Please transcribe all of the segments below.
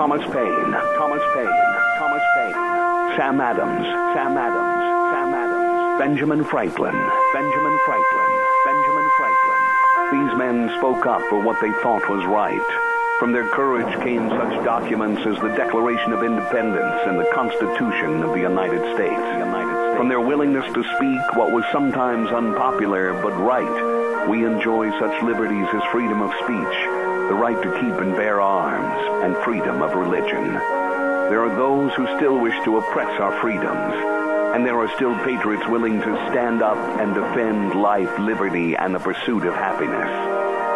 Thomas Paine, Sam Adams, Benjamin Franklin. These men spoke up for what they thought was right. From their courage came such documents as the Declaration of Independence and the Constitution of the United States. From their willingness to speak what was sometimes unpopular but right, we enjoy such liberties as freedom of speech, the right to keep and bear arms, and freedom of religion. There are those who still wish to oppress our freedoms, and there are still patriots willing to stand up and defend life, liberty, and the pursuit of happiness.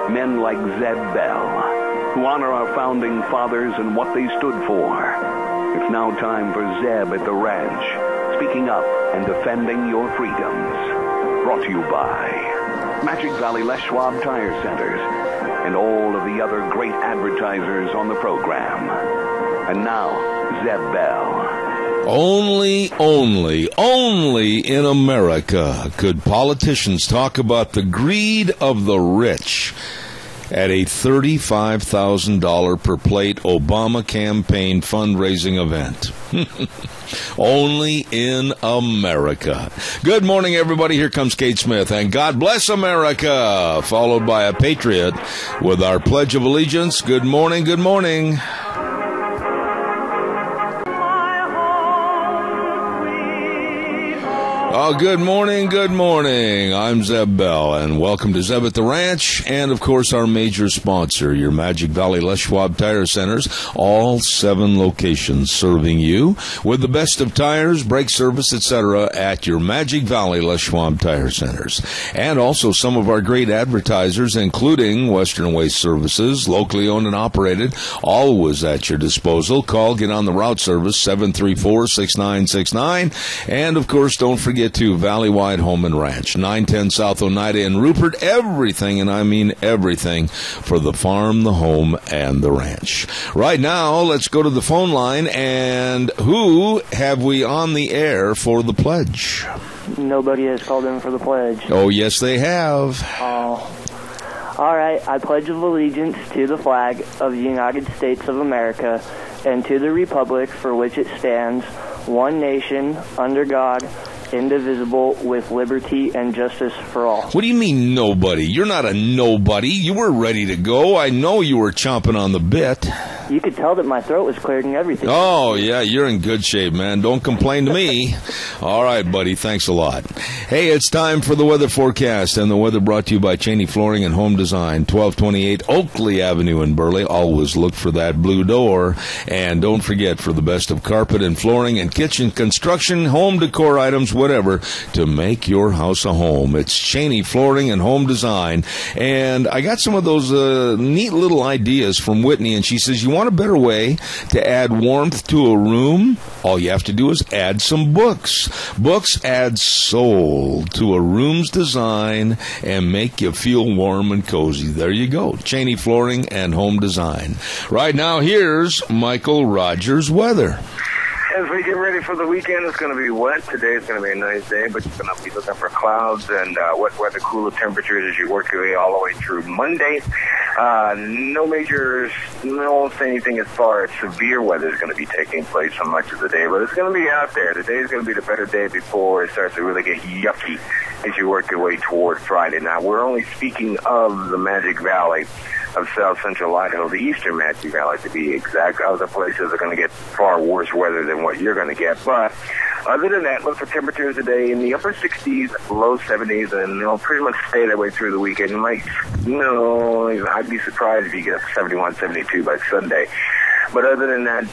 Men like Zeb Bell, who honor our founding fathers and what they stood for. It's now time for Zeb at the Ranch, speaking up and defending your freedoms. Brought to you by Magic Valley Les Schwab Tire Centers and all of the other great advertisers on the program. And now, Zeb Bell. Only in America could politicians talk about the greed of the rich at a $35,000 per plate Obama campaign fundraising event. Only in America. Good morning, everybody. Here comes Kate Smith, and God bless America, followed by a patriot with our Pledge of Allegiance. Good morning, good morning. Oh, good morning, good morning. I'm Zeb Bell, and welcome to Zeb at the Ranch, and of course our major sponsor, your Magic Valley Les Schwab Tire Centers, all 7 locations serving you with the best of tires, brake service, etc. at your Magic Valley Les Schwab Tire Centers. And also some of our great advertisers, including Western Waste Services, locally owned and operated, always at your disposal. Call, get on the route service, 734-6969, and of course don't forget to Valley-Wide Home and Ranch, 910 South Oneida in Rupert. Everything, and I mean everything, for the farm, the home, and the ranch. Right now, let's go to the phone line, and who have we on the air for the pledge? Nobody has called in for the pledge. Oh, yes, they have. Oh. All right, I pledge of allegiance to the flag of the United States of America and to the republic for which it stands, one nation, under God, indivisible, with liberty and justice for all. What do you mean nobody? You're not a nobody. You were ready to go. I know you were chomping on the bit. You could tell that my throat was cleared and everything. Oh, yeah, you're in good shape, man. Don't complain to me. All right, buddy, thanks a lot. Hey, it's time for the weather forecast, and the weather brought to you by Cheney Flooring and Home Design, 1228 Oakley Avenue in Burley. Always look for that blue door. And don't forget, for the best of carpet and flooring and kitchen construction, home decor items, whatever, to make your house a home. It's Cheney Flooring and Home Design. And I got some of those neat little ideas from Whitney, and she says, you want a better way to add warmth to a room? All you have to do is add some books. Books add soul to a room's design and make you feel warm and cozy. There you go. Cheney Flooring and Home Design. Right now, here's Michael Rogers' weather. As we get ready for the weekend, it's going to be wet. Today is going to be a nice day, but you're going to be looking for clouds and wet weather, cooler temperatures as you work your way all the way through Monday. No major, no anything as far as severe weather is going to be taking place for much of the day, but it's going to be out there. Today is going to be the better day before it starts to really get yucky as you work your way toward Friday. Now, we're only speaking of the Magic Valley of South Central Idaho, the eastern Magic Valley to be exact. Other places are going to get far worse weather than what you're going to get. But other than that, look for temperatures today in the upper 60s, low 70s, and they'll pretty much stay that way through the weekend. You might, I'd be surprised if you get up to 71, 72 by Sunday. But other than that,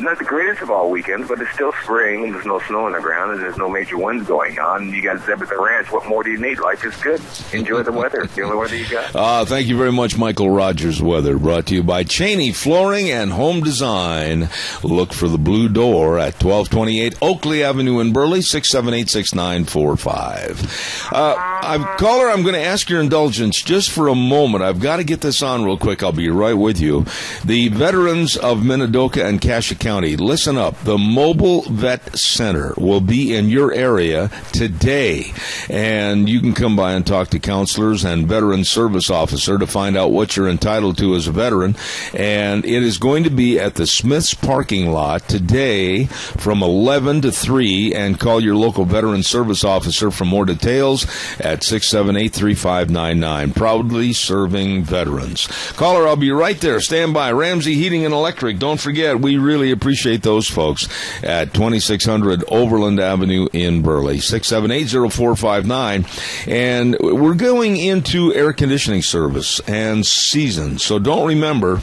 not the greatest of all weekends, but it's still spring, and there's no snow on the ground, and there's no major winds going on. You got Zeb at the Ranch. What more do you need? Life is good. Enjoy the weather. It's the only weather you got. Thank you very much, Michael Rogers' weather, brought to you by Cheney Flooring and Home Design. Look for the blue door at 1228 Oakley Avenue in Burley, 678-6945. Caller, I'm going to ask your indulgence just for a moment. I've got to get this on real quick. I'll be right with you. The Veterans of Minidoka and Cassia County, listen up. The Mobile Vet Center will be in your area today, and you can come by and talk to counselors and veteran service officer to find out what you're entitled to as a veteran. And it is going to be at the Smith's parking lot today from 11 to 3, and call your local veteran service officer for more details at 678-3599. Proudly serving veterans. Caller, I'll be right there. Stand by. Ramsey Heating and Electric. Don't forget, we really appreciate those folks at 2600 Overland Avenue in Burley. 678-0459. And we're going into air conditioning service and season. So remember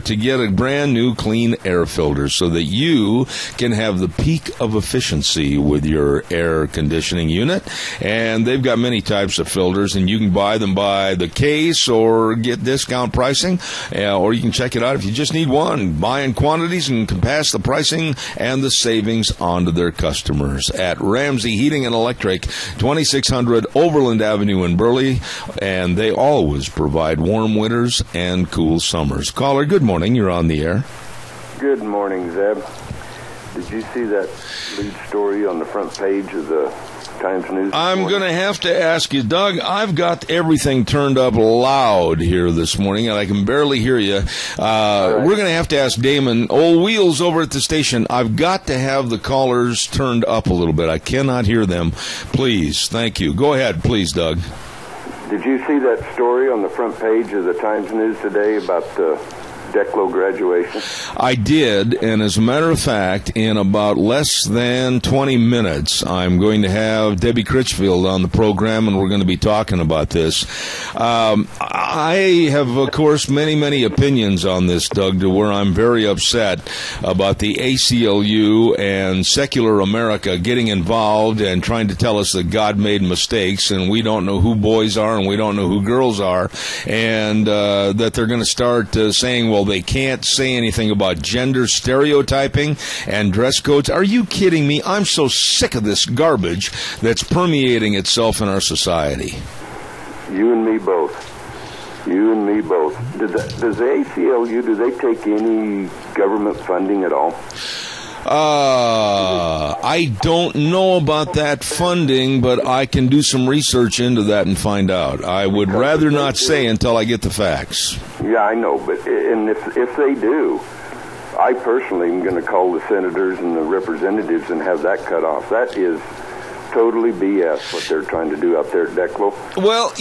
to get a brand new clean air filter so that you can have the peak of efficiency with your air conditioning unit. And they've got many types of filters, and you can buy them by the case or get discount pricing, or you can check it out if you just need one. Buy in quantities and can pass the pricing and the savings on to their customers at Ramsey Heating and Electric, 2600 Overland Avenue in Burley, and they always provide warm winters and cool summers. Caller, good morning. You're on the air. Good morning, Zeb. Did you see that lead story on the front page of the Times News? I'm going to have to ask you, Doug. I've got everything turned up loud here this morning, and I can barely hear you. Right. We're going to have to ask Damon, old Wheels over at the station. I've got to have the callers turned up a little bit. I cannot hear them. Please. Thank you. Go ahead, please, Doug. Did you see that story on the front page of the Times News today about the Declo graduation? I did, and as a matter of fact, in about less than 20 minutes, I'm going to have Debbie Critchfield on the program, and we're going to be talking about this. I have, of course, many opinions on this, Doug, to where I'm very upset about the ACLU and secular America getting involved and trying to tell us that God made mistakes, and we don't know who boys are and we don't know who girls are, and that they're going to start saying, well, they can't say anything about gender stereotyping and dress codes. Are you kidding me? I'm so sick of this garbage that's permeating itself in our society. You and me both. Does the ACLU, do they take any government funding at all? I don't know about that funding, but I can do some research into that and find out. I would rather not say until I get the facts. Yeah, I know, but if they do, I personally am going to call the senators and the representatives and have that cut off. That is totally BS what they're trying to do up there at Declo. Well,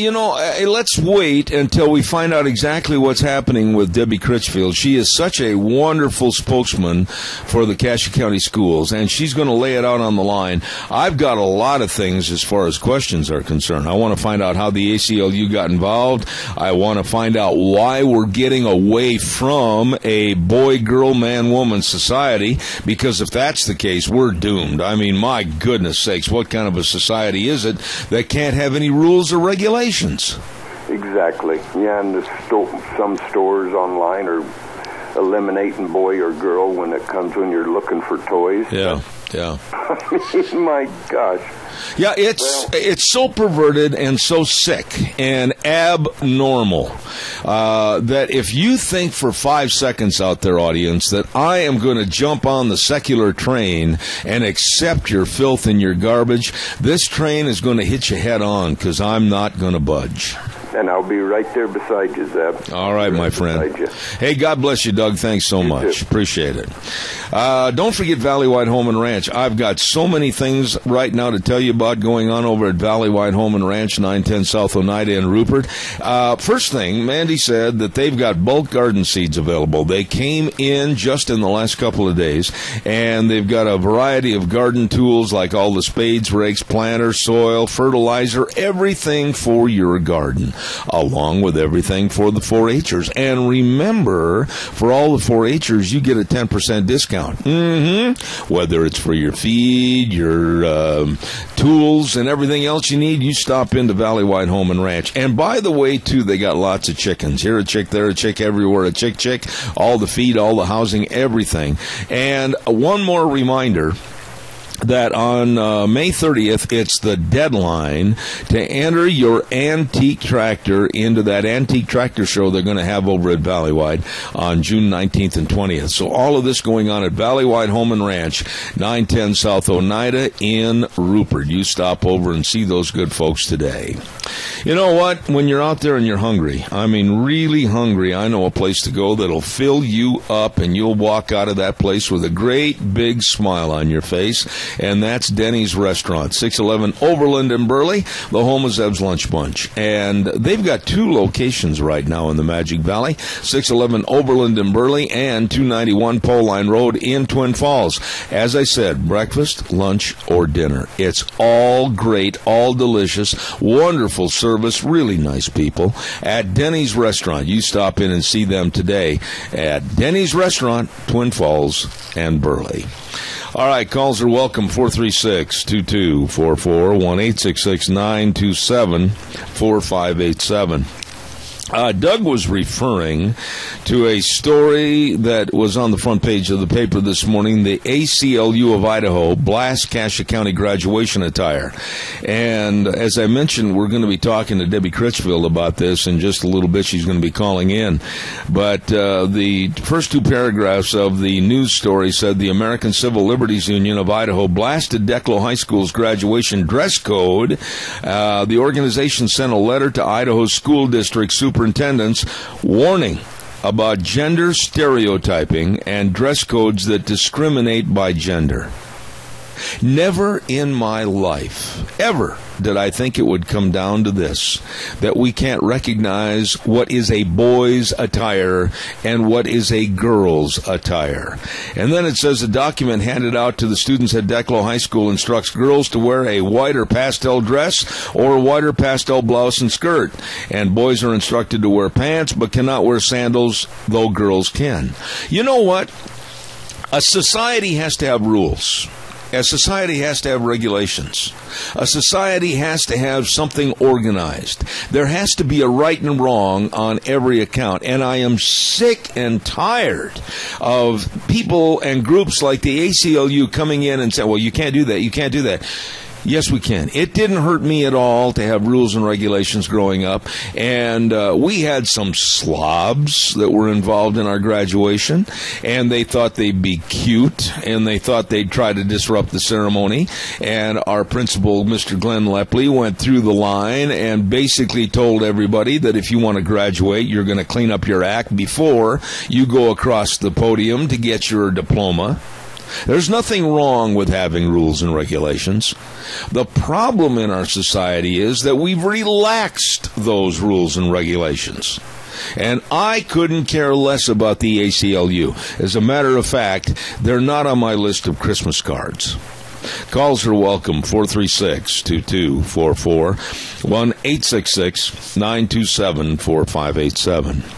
let's wait until we find out exactly what's happening with Debbie Critchfield. She is such a wonderful spokesman for the Cassia County schools, and she's going to lay it out on the line. I've got a lot of things as far as questions are concerned. I want to find out how the ACLU got involved. I want to find out why we're getting away from a boy, girl, man, woman society, because if that's the case, we're doomed. I mean, my goodness sakes, what kind of a society is it that can't have any rules or regulations? Exactly. Yeah, and some stores online are eliminating boy or girl when you're looking for toys. Yeah. I mean, my gosh. Yeah, it's so perverted and so sick and abnormal that if you think for 5 seconds out there, audience, that I am going to jump on the secular train and accept your filth and your garbage, this train is going to hit you head on, because I'm not going to budge. And I'll be right there beside you, Zeb. All right, my friend. Hey, God bless you, Doug. Thanks so much. Appreciate it. Don't forget Valley White Home and Ranch. I've got so many things right now to tell you about going on over at Valley White Home and Ranch, 910 South Oneida in Rupert. First thing, Mandy said that they've got bulk garden seeds available. They came in just in the last couple of days, and they've got a variety of garden tools like all the spades, rakes, planters, soil, fertilizer, everything for your garden, along with everything for the 4-H'ers. And remember, for all the 4-H'ers, you get a 10% discount. Whether it's for your feed, your tools, and everything else you need, you stop into Valley White Home and Ranch. And by the way, too, they got lots of chickens. Here a chick, there a chick, everywhere a chick, all the feed, all the housing, everything. And one more reminder, that on May 30th, it's the deadline to enter your antique tractor into that antique tractor show they're going to have over at Valleywide on June 19th and 20th. So all of this going on at Valleywide Home and Ranch, 910 South Oneida in Rupert. You stop over and see those good folks today. You know what? When you're out there and you're hungry, I mean really hungry, I know a place to go that'll fill you up, and you'll walk out of that place with a great big smile on your face. And that's Denny's Restaurant, 611 Overland in Burley, the home of Zeb's Lunch Bunch. And they've got 2 locations right now in the Magic Valley, 611 Overland in Burley and 291 Pole Line Road in Twin Falls. As I said, breakfast, lunch, or dinner. It's all great, all delicious, wonderful service, really nice people at Denny's Restaurant. You stop in and see them today at Denny's Restaurant, Twin Falls and Burley. All right, calls are welcome, 436-2244, 1-866-927-4587. Doug was referring to a story that was on the front page of the paper this morning, the ACLU of Idaho blasts Cassia County graduation attire. And as I mentioned, we're going to be talking to Debbie Critchfield about this in just a little bit. She's going to be calling in. But the first 2 paragraphs of the news story said the American Civil Liberties Union of Idaho blasted Declo High School's graduation dress code. The organization sent a letter to Idaho's school district superintendents warning about gender stereotyping and dress codes that discriminate by gender. Never in my life, ever, did I think it would come down to this, that we can't recognize what is a boy's attire and what is a girl's attire. And then it says a document handed out to the students at Declo High School instructs girls to wear a white or pastel dress or a white or pastel blouse and skirt. And boys are instructed to wear pants but cannot wear sandals, though girls can. You know what? A society has to have rules. A society has to have regulations. A society has to have something organized. There has to be a right and wrong on every account. And I am sick and tired of people and groups like the ACLU coming in and saying, well, you can't do that, you can't do that. Yes, we can. It didn't hurt me at all to have rules and regulations growing up. And we had some slobs that were involved in our graduation. And they thought they'd be cute. And they thought they'd try to disrupt the ceremony. And our principal, Mr. Glenn Lepley, went through the line and basically told everybody that if you want to graduate, you're going to clean up your act before you go across the podium to get your diploma. There's nothing wrong with having rules and regulations. The problem in our society is that we've relaxed those rules and regulations. And I couldn't care less about the ACLU. As a matter of fact, they're not on my list of Christmas cards. Calls are welcome, 436-2244, 1-866-927-4587.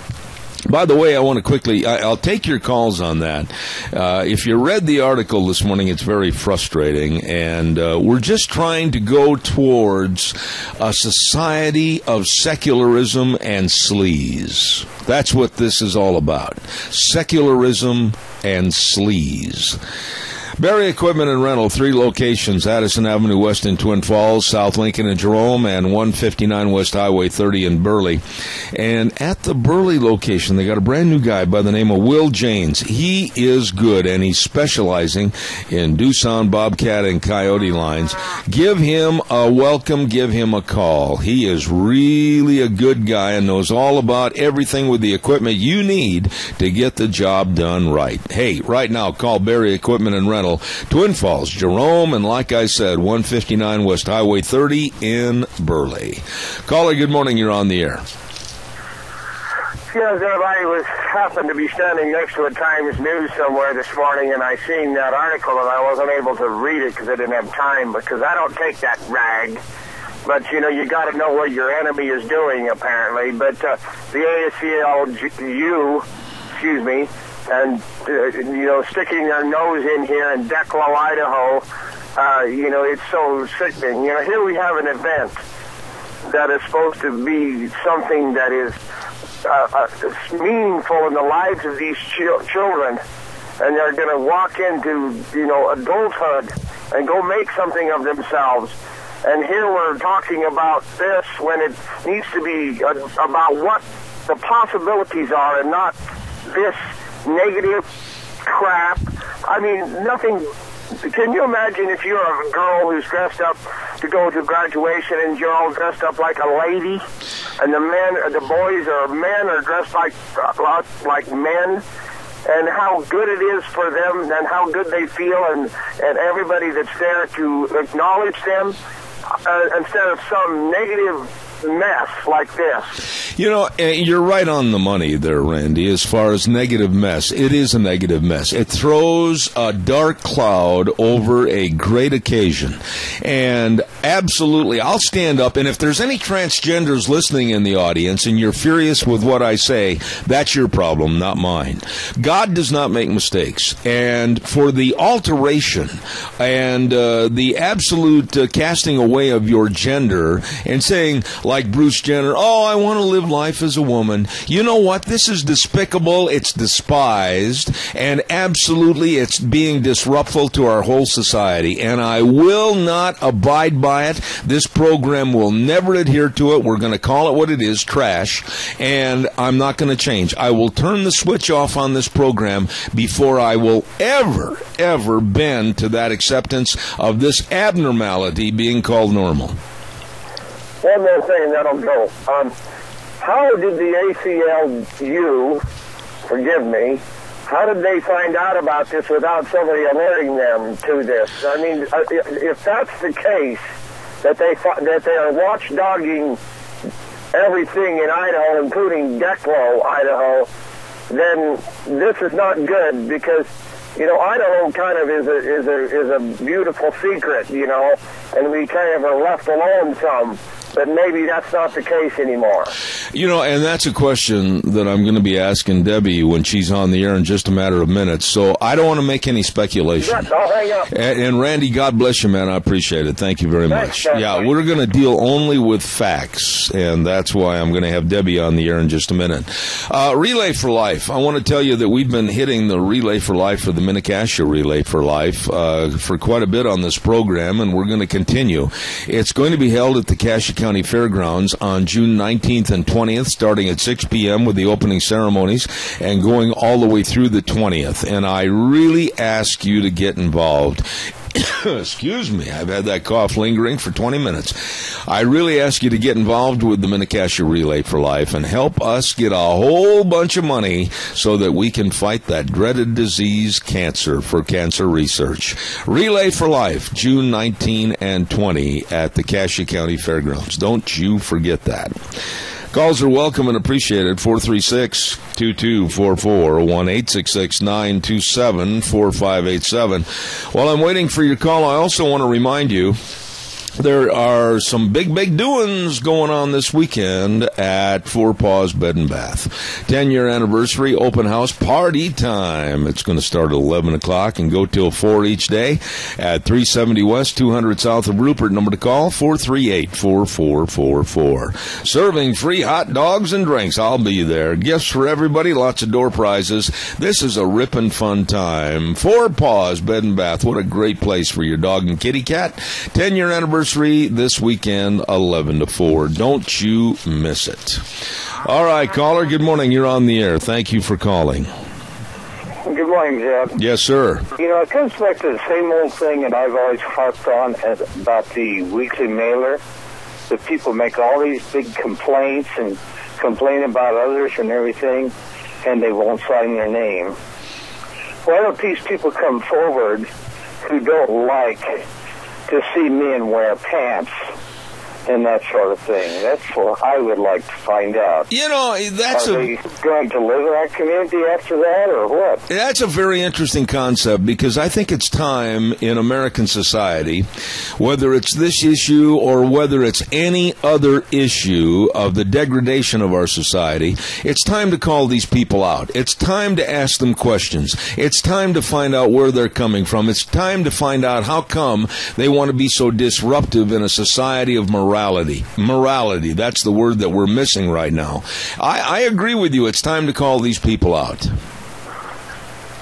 By the way, I want to quickly, I'll take your calls on that. If you read the article this morning, it's very frustrating, and we're just trying to go towards a society of secularism and sleaze. That's what this is all about. Secularism and sleaze. Barry Equipment and Rental, 3 locations, Addison Avenue West in Twin Falls, South Lincoln and Jerome, and 159 West Highway 30 in Burley. And at the Burley location, they got a brand new guy by the name of Will Janes. He is good, and he's specializing in Doosan, Bobcat, and Coyote lines. Give him a welcome, give him a call. He is really a good guy and knows all about everything with the equipment you need to get the job done right. Hey, right now, call Barry Equipment and Rental, Twin Falls, Jerome, and like I said, 159 West Highway 30 in Burley. Caller, good morning. You're on the air. Yes, I happened to be standing next to a Times News somewhere this morning, and I seen that article, and I wasn't able to read it because I didn't have time, because I don't take that rag. But, you got to know what your enemy is doing, apparently. But the ACLU, and, sticking their nose in here in Declo, Idaho, it's so sickening. Here we have an event that is supposed to be something that is meaningful in the lives of these children, and they're going to walk into, adulthood and go make something of themselves. And here we're talking about this when it needs to be about what the possibilities are and not this negative crap. I mean, nothing. Can you imagine if you're a girl who's dressed up to go to graduation and you're all dressed up like a lady, and the boys or men are dressed like men, and how good it is for them and how good they feel, and everybody that's there to acknowledge them instead of some negative mess like this. You know, you're right on the money there, Randy, as far as negative mess. It is a negative mess. It throws a dark cloud over a great occasion. And absolutely, I'll stand up, and if there's any transgenders listening in the audience and you're furious with what I say, that's your problem, not mine. God does not make mistakes. And for the alteration and the absolute casting away of your gender and saying, like Bruce Jenner, oh, I want to live life as a woman. You know what? This is despicable. It's despised. And absolutely, it's being disruptful to our whole society. And I will not abide by it. This program will never adhere to it. We're going to call it what it is, trash. And I'm not going to change. I will turn the switch off on this program before I will ever bend to that acceptance of this abnormality being called normal. One more thing, and then I'll go. How did the ACLU, forgive me, how did they find out about this without somebody alerting them to this? I mean, if that's the case, that they are watchdogging everything in Idaho, including Declo, Idaho, then this is not good because, you know, Idaho kind of is a beautiful secret, you know, and we kind of are left alone some. But maybe that's not the case anymore. You know, and that's a question that I'm going to be asking Debbie when she's on the air in just a matter of minutes. So I don't want to make any speculation. Yes, I'll hang up. And Randy, God bless you, man. I appreciate it. Thank you very much. Yeah, we're going to deal only with facts, and that's why I'm going to have Debbie on the air in just a minute. Relay for Life. I want to tell you that we've been hitting the Relay for Life or the Mini-Cassia Relay for Life for quite a bit on this program, and we're going to continue. It's going to be held at the Cassia County Fairgrounds on June 19th and 20th, starting at 6 p.m. with the opening ceremonies and going all the way through the 20th. And I really ask you to get involved. Excuse me, I've had that cough lingering for 20 minutes. I really ask you to get involved with the Mini-Cassia Relay for Life and help us get a whole bunch of money so that we can fight that dreaded disease, cancer, for cancer research. Relay for Life, June 19 and 20 at the Cassia County Fairgrounds. Don't you forget that. Calls are welcome and appreciated. 436-2244, 1-866-927-4587. While I'm waiting for your call, I also want to remind you there are some big doings going on this weekend at Four Paws Bed and Bath. 10-year anniversary open house party time. It's going to start at 11 o'clock and go till 4 each day at 370 West, 200 South of Rupert. Number to call, 438-4444. Serving free hot dogs and drinks. I'll be there. Gifts for everybody, lots of door prizes. This is a rippin' fun time. Four Paws Bed and Bath. What a great place for your dog and kitty cat. 10-year anniversary this weekend, 11 to 4. Don't you miss it. All right, caller, good morning. You're on the air. Thank you for calling. Good morning, Jeff. Yes, sir. You know, it comes back to the same old thing that I've always harped on about the weekly mailer. That people make all these big complaints and complain about others and everything, and they won't sign their name. Why don't these people come forward who don't like to see men wear pants and that sort of thing? That's what I would like to find out. You know, that's Are they going to live in our community after that, or what? That's a very interesting concept, because I think it's time in American society, whether it's this issue or whether it's any other issue of the degradation of our society, it's time to call these people out. It's time to ask them questions. It's time to find out where they're coming from. It's time to find out how come they want to be so disruptive in a society of morality. Morality, that's the word that we're missing right now. I agree with you. It's time to call these people out.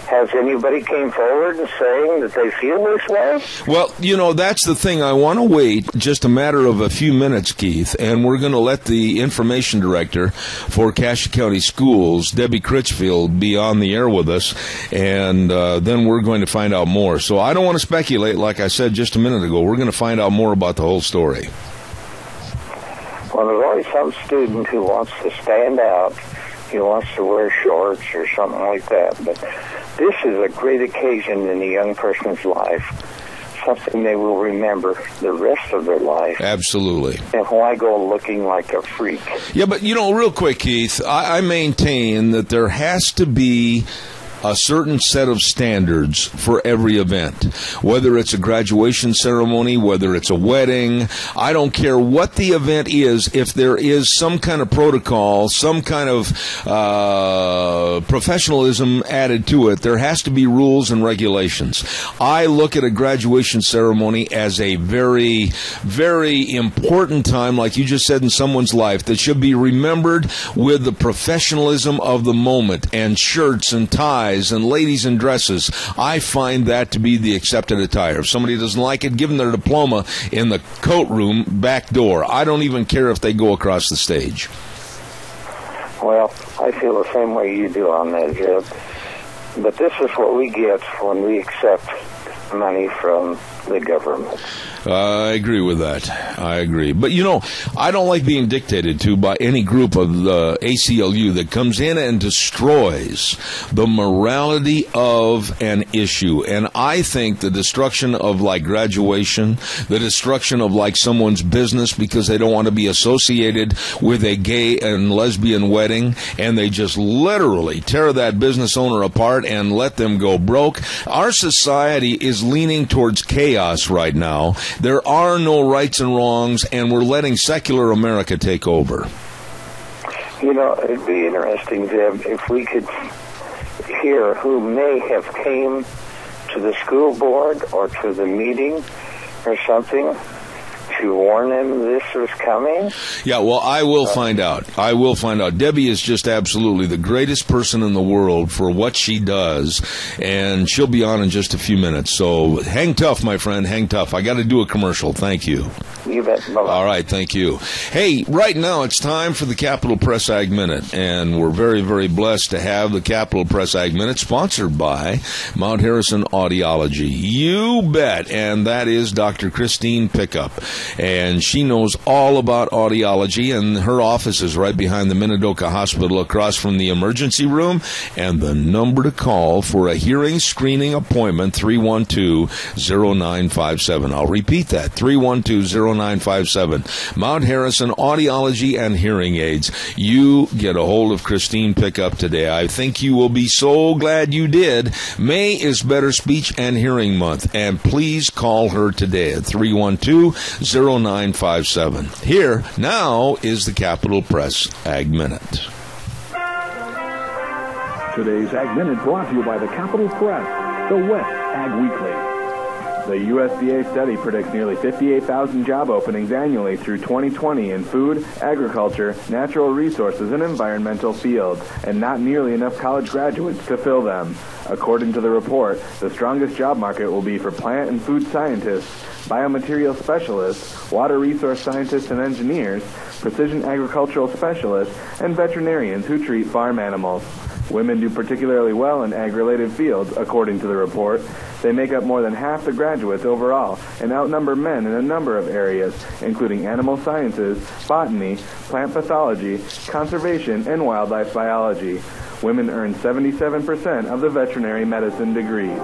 Has anybody came forward and saying that they feel this way? Well, that's the thing. I want to wait just a matter of a few minutes, Keith, and we're going to let the information director for Cassia County Schools, Debbie Critchfield, be on the air with us, and then we're going to find out more. So I don't want to speculate, like I said just a minute ago. We're going to find out more about the whole story. Well, there's always some student who wants to stand out. He wants to wear shorts or something like that. But this is a great occasion in a young person's life, something they will remember the rest of their life. Absolutely. And why go looking like a freak? Yeah, but, real quick, Keith, I maintain that there has to be a certain set of standards for every event, whether it's a graduation ceremony, whether it's a wedding. I don't care what the event is. If there is some kind of protocol, some kind of professionalism added to it, there has to be rules and regulations. I look at a graduation ceremony as a very, very important time, like you just said, in someone's life that should be remembered with the professionalism of the moment, and shirts and ties and ladies in dresses. I find that to be the accepted attire. If somebody doesn't like it, give them their diploma in the coat room back door. I don't even care if they go across the stage. Well, I feel the same way you do on that, Jeb. But this is what we get when we accept money from the government. I agree with that. I agree. But, I don't like being dictated to by any group of the ACLU that comes in and destroys the morality of an issue. And I think the destruction of, graduation, the destruction of, someone's business because they don't want to be associated with a gay and lesbian wedding, and they just literally tear that business owner apart and let them go broke. Our society is leaning towards chaos right now. There are no rights and wrongs, and we're letting secular America take over. It'd be interesting, Deb, if we could hear who may have came to the school board or to the meeting or something to warn them this was coming. Yeah, well, I will find out. Debbie is just absolutely the greatest person in the world for what she does, and she'll be on in just a few minutes. So hang tough, my friend, hang tough. I got to do a commercial. Thank you. You bet. Bye-bye. All right, thank you. Hey, right now it's time for the Capital Press Ag Minute, and we're very, very blessed to have the Capital Press Ag Minute sponsored by Mount Harrison Audiology. You bet, and that is Dr. Christine Pickup. And she knows all about audiology, and her office is right behind the Minidoka Hospital across from the emergency room. And the number to call for a hearing screening appointment, 312-0957. I'll repeat that, 312-0957. Mount Harrison Audiology and Hearing Aids. You get a hold of Christine Pickup today. I think you will be so glad you did. May is Better Speech and Hearing Month, and please call her today at 312-0957. Here, now, is the Capital Press Ag Minute. Today's Ag Minute brought to you by the Capital Press, the West Ag Weekly. The USDA study predicts nearly 58,000 job openings annually through 2020 in food, agriculture, natural resources, and environmental fields, and not nearly enough college graduates to fill them. According to the report, the strongest job market will be for plant and food scientists, biomaterial specialists, water resource scientists and engineers, precision agricultural specialists, and veterinarians who treat farm animals. Women do particularly well in ag-related fields, according to the report. They make up more than half the graduates overall and outnumber men in a number of areas, including animal sciences, botany, plant pathology, conservation, and wildlife biology. Women earn 77% of the veterinary medicine degrees.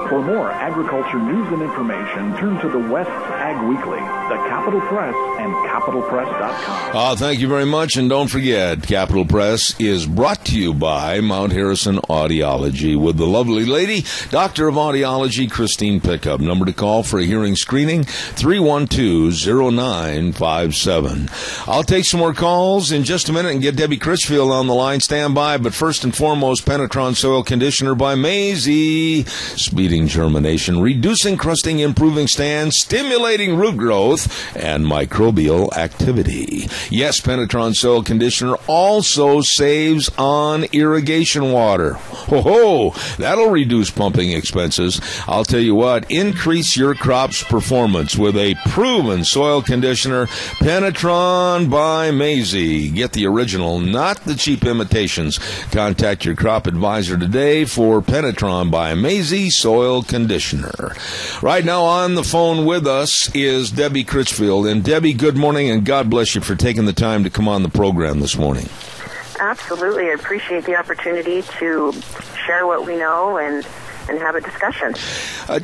For more agriculture news and information, turn to the West Ag Weekly, the Capital Press, and CapitalPress.com. Thank you very much, and don't forget, Capital Press is brought to you by Mount Harrison Audiology with the lovely lady, Doctor of Audiology, Christine Pickup. Number to call for a hearing screening, 312-0957. I'll take some more calls in just a minute and get Debbie Critchfield on the line. Stand by, but first and foremost, Penetron Soil Conditioner by Maisie, speeding boosting germination, reducing crusting, improving stands, stimulating root growth, and microbial activity. Yes, Penetron Soil Conditioner also saves on irrigation water. Ho-ho! That'll reduce pumping expenses. I'll tell you what, increase your crop's performance with a proven soil conditioner, Penetron by Maisie. Get the original, not the cheap imitations. Contact your crop advisor today for Penetron by Maisie Soil Conditioner. Right now on the phone with us is Debbie Critchfield. And Debbie, good morning, and God bless you for taking the time to come on the program this morning. Absolutely. I appreciate the opportunity to share what we know and have a discussion.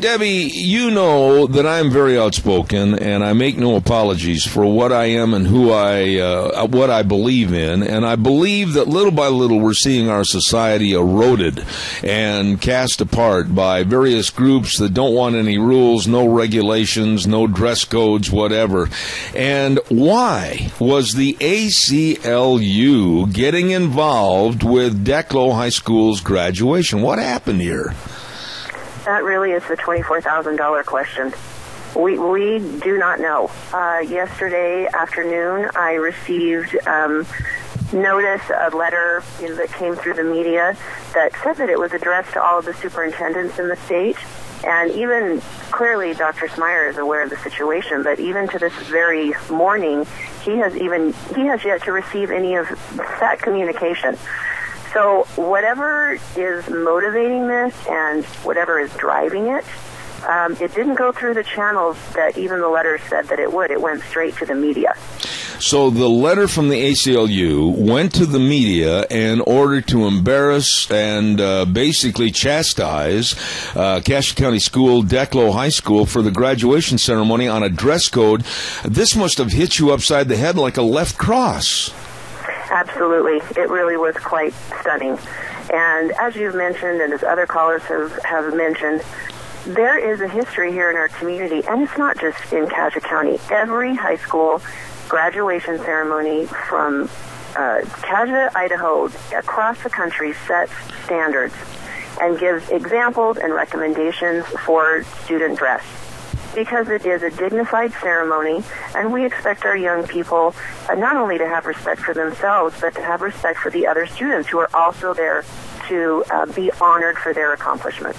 Debbie, you know that I'm very outspoken, and I make no apologies for what I am and what I believe in. And I believe that little by little we're seeing our society eroded and cast apart by various groups that don't want any rules, no regulations, no dress codes, whatever. And why was the ACLU getting involved with Declo High School's graduation? What happened here? That really is the $24,000 question. We do not know. Yesterday afternoon, I received notice, a letter that came through the media that said that it was addressed to all of the superintendents in the state. And even clearly, Dr. Smyer is aware of the situation, but even to this very morning, he has yet to receive any of that communication. So whatever is motivating this and whatever is driving it, it didn't go through the channels that even the letter said that it would. It went straight to the media. So the letter from the ACLU went to the media in order to embarrass and basically chastise Cassia County School, Declo High School, for the graduation ceremony on a dress code. This must have hit you upside the head like a left cross. Absolutely. It really was quite stunning. And as you've mentioned, and as other callers have mentioned, there is a history here in our community, and it's not just in Cassia County. Every high school graduation ceremony from Cassia, Idaho, across the country sets standards and gives examples and recommendations for student dress, because it is a dignified ceremony, and we expect our young people not only to have respect for themselves, but to have respect for the other students who are also there to be honored for their accomplishments.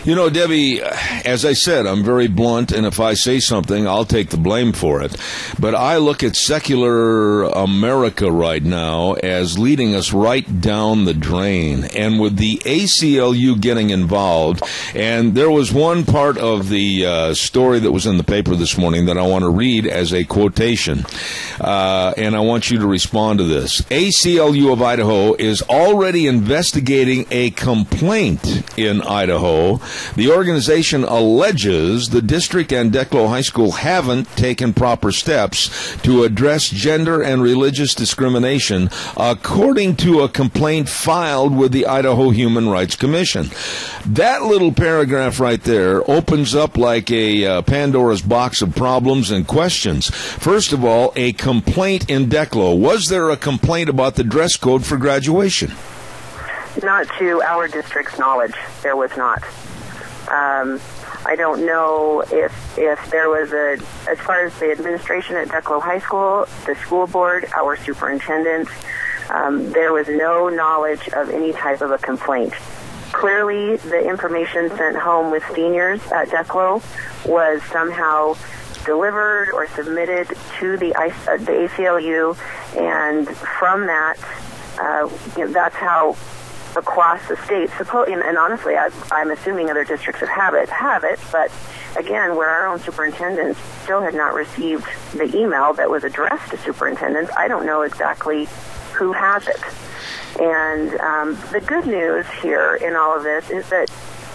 You know, Debbie, as I said, I'm very blunt, and if I say something, I'll take the blame for it. But I look at secular America right now as leading us right down the drain. And with the ACLU getting involved, and there was one part of the story that was in the paper this morning that I want to read as a quotation, and I want you to respond to this. ACLU of Idaho is already investigating a complaint in Idaho. The organization alleges the district and Declo High School haven't taken proper steps to address gender and religious discrimination, according to a complaint filed with the Idaho Human Rights Commission. That little paragraph right there opens up like a Pandora's box of problems and questions. First of all, a complaint in Declo. Was there a complaint about the dress code for graduation? Not to our district's knowledge, there was not. I don't know if there was as far as the administration at Declo High School, the school board, our superintendent, there was no knowledge of any type of a complaint. Clearly, the information sent home with seniors at Declo was somehow delivered or submitted to the ACLU, and from that, that's how across the state, and honestly, I'm assuming other districts have it, but again, where our own superintendents still had not received the email that was addressed to superintendents, I don't know exactly who has it. And the good news here in all of this is that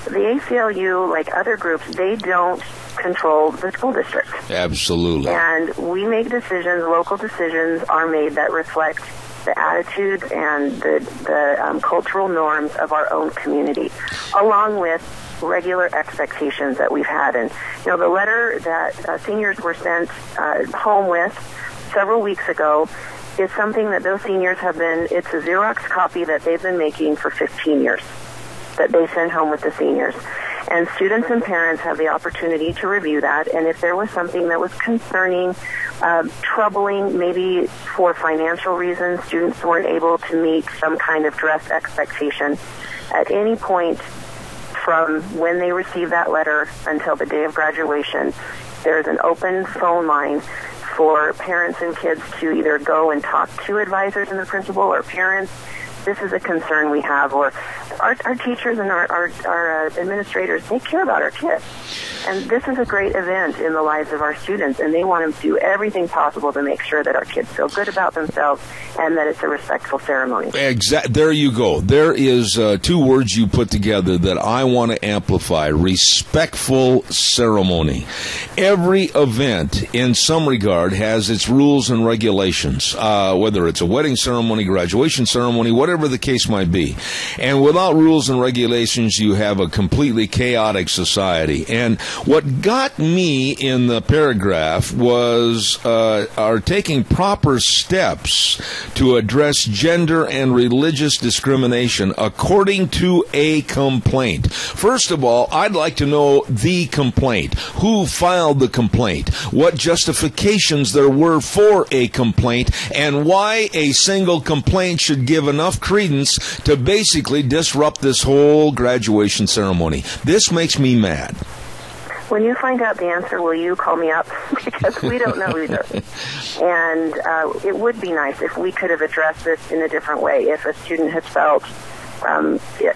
the ACLU, like other groups, they don't control the school district. Absolutely. And we make decisions, local decisions are made that reflect the attitudes and the cultural norms of our own community, along with regular expectations that we've had. And, the letter that seniors were sent home with several weeks ago is something that those seniors it's a Xerox copy that they've been making for 15 years that they send home with the seniors. And students and parents have the opportunity to review that, and if there was something that was concerning, troubling, maybe for financial reasons, students weren't able to meet some kind of dress expectation, at any point from when they receive that letter until the day of graduation, there's an open phone line for parents and kids to either go and talk to advisors and the principal or parents. This is a concern we have, or our teachers and our administrators, they care about our kids. And this is a great event in the lives of our students, and they want to do everything possible to make sure that our kids feel good about themselves and that it's a respectful ceremony. There you go. There is two words you put together that I want to amplify: respectful ceremony. Every event, in some regard, has its rules and regulations, whether it's a wedding ceremony, graduation ceremony, whatever the case might be. And without rules and regulations, you have a completely chaotic society. And what got me in the paragraph was are taking proper steps to address gender and religious discrimination according to a complaint. First of all, I'd like to know the complaint. Who filed the complaint? What justifications there were for a complaint, and why a single complaint should give enough credence to basically disrupt this whole graduation ceremony. This makes me mad. When you find out the answer, will you call me up? Because we don't know either. And it would be nice if we could have addressed this in a different way. If a student had felt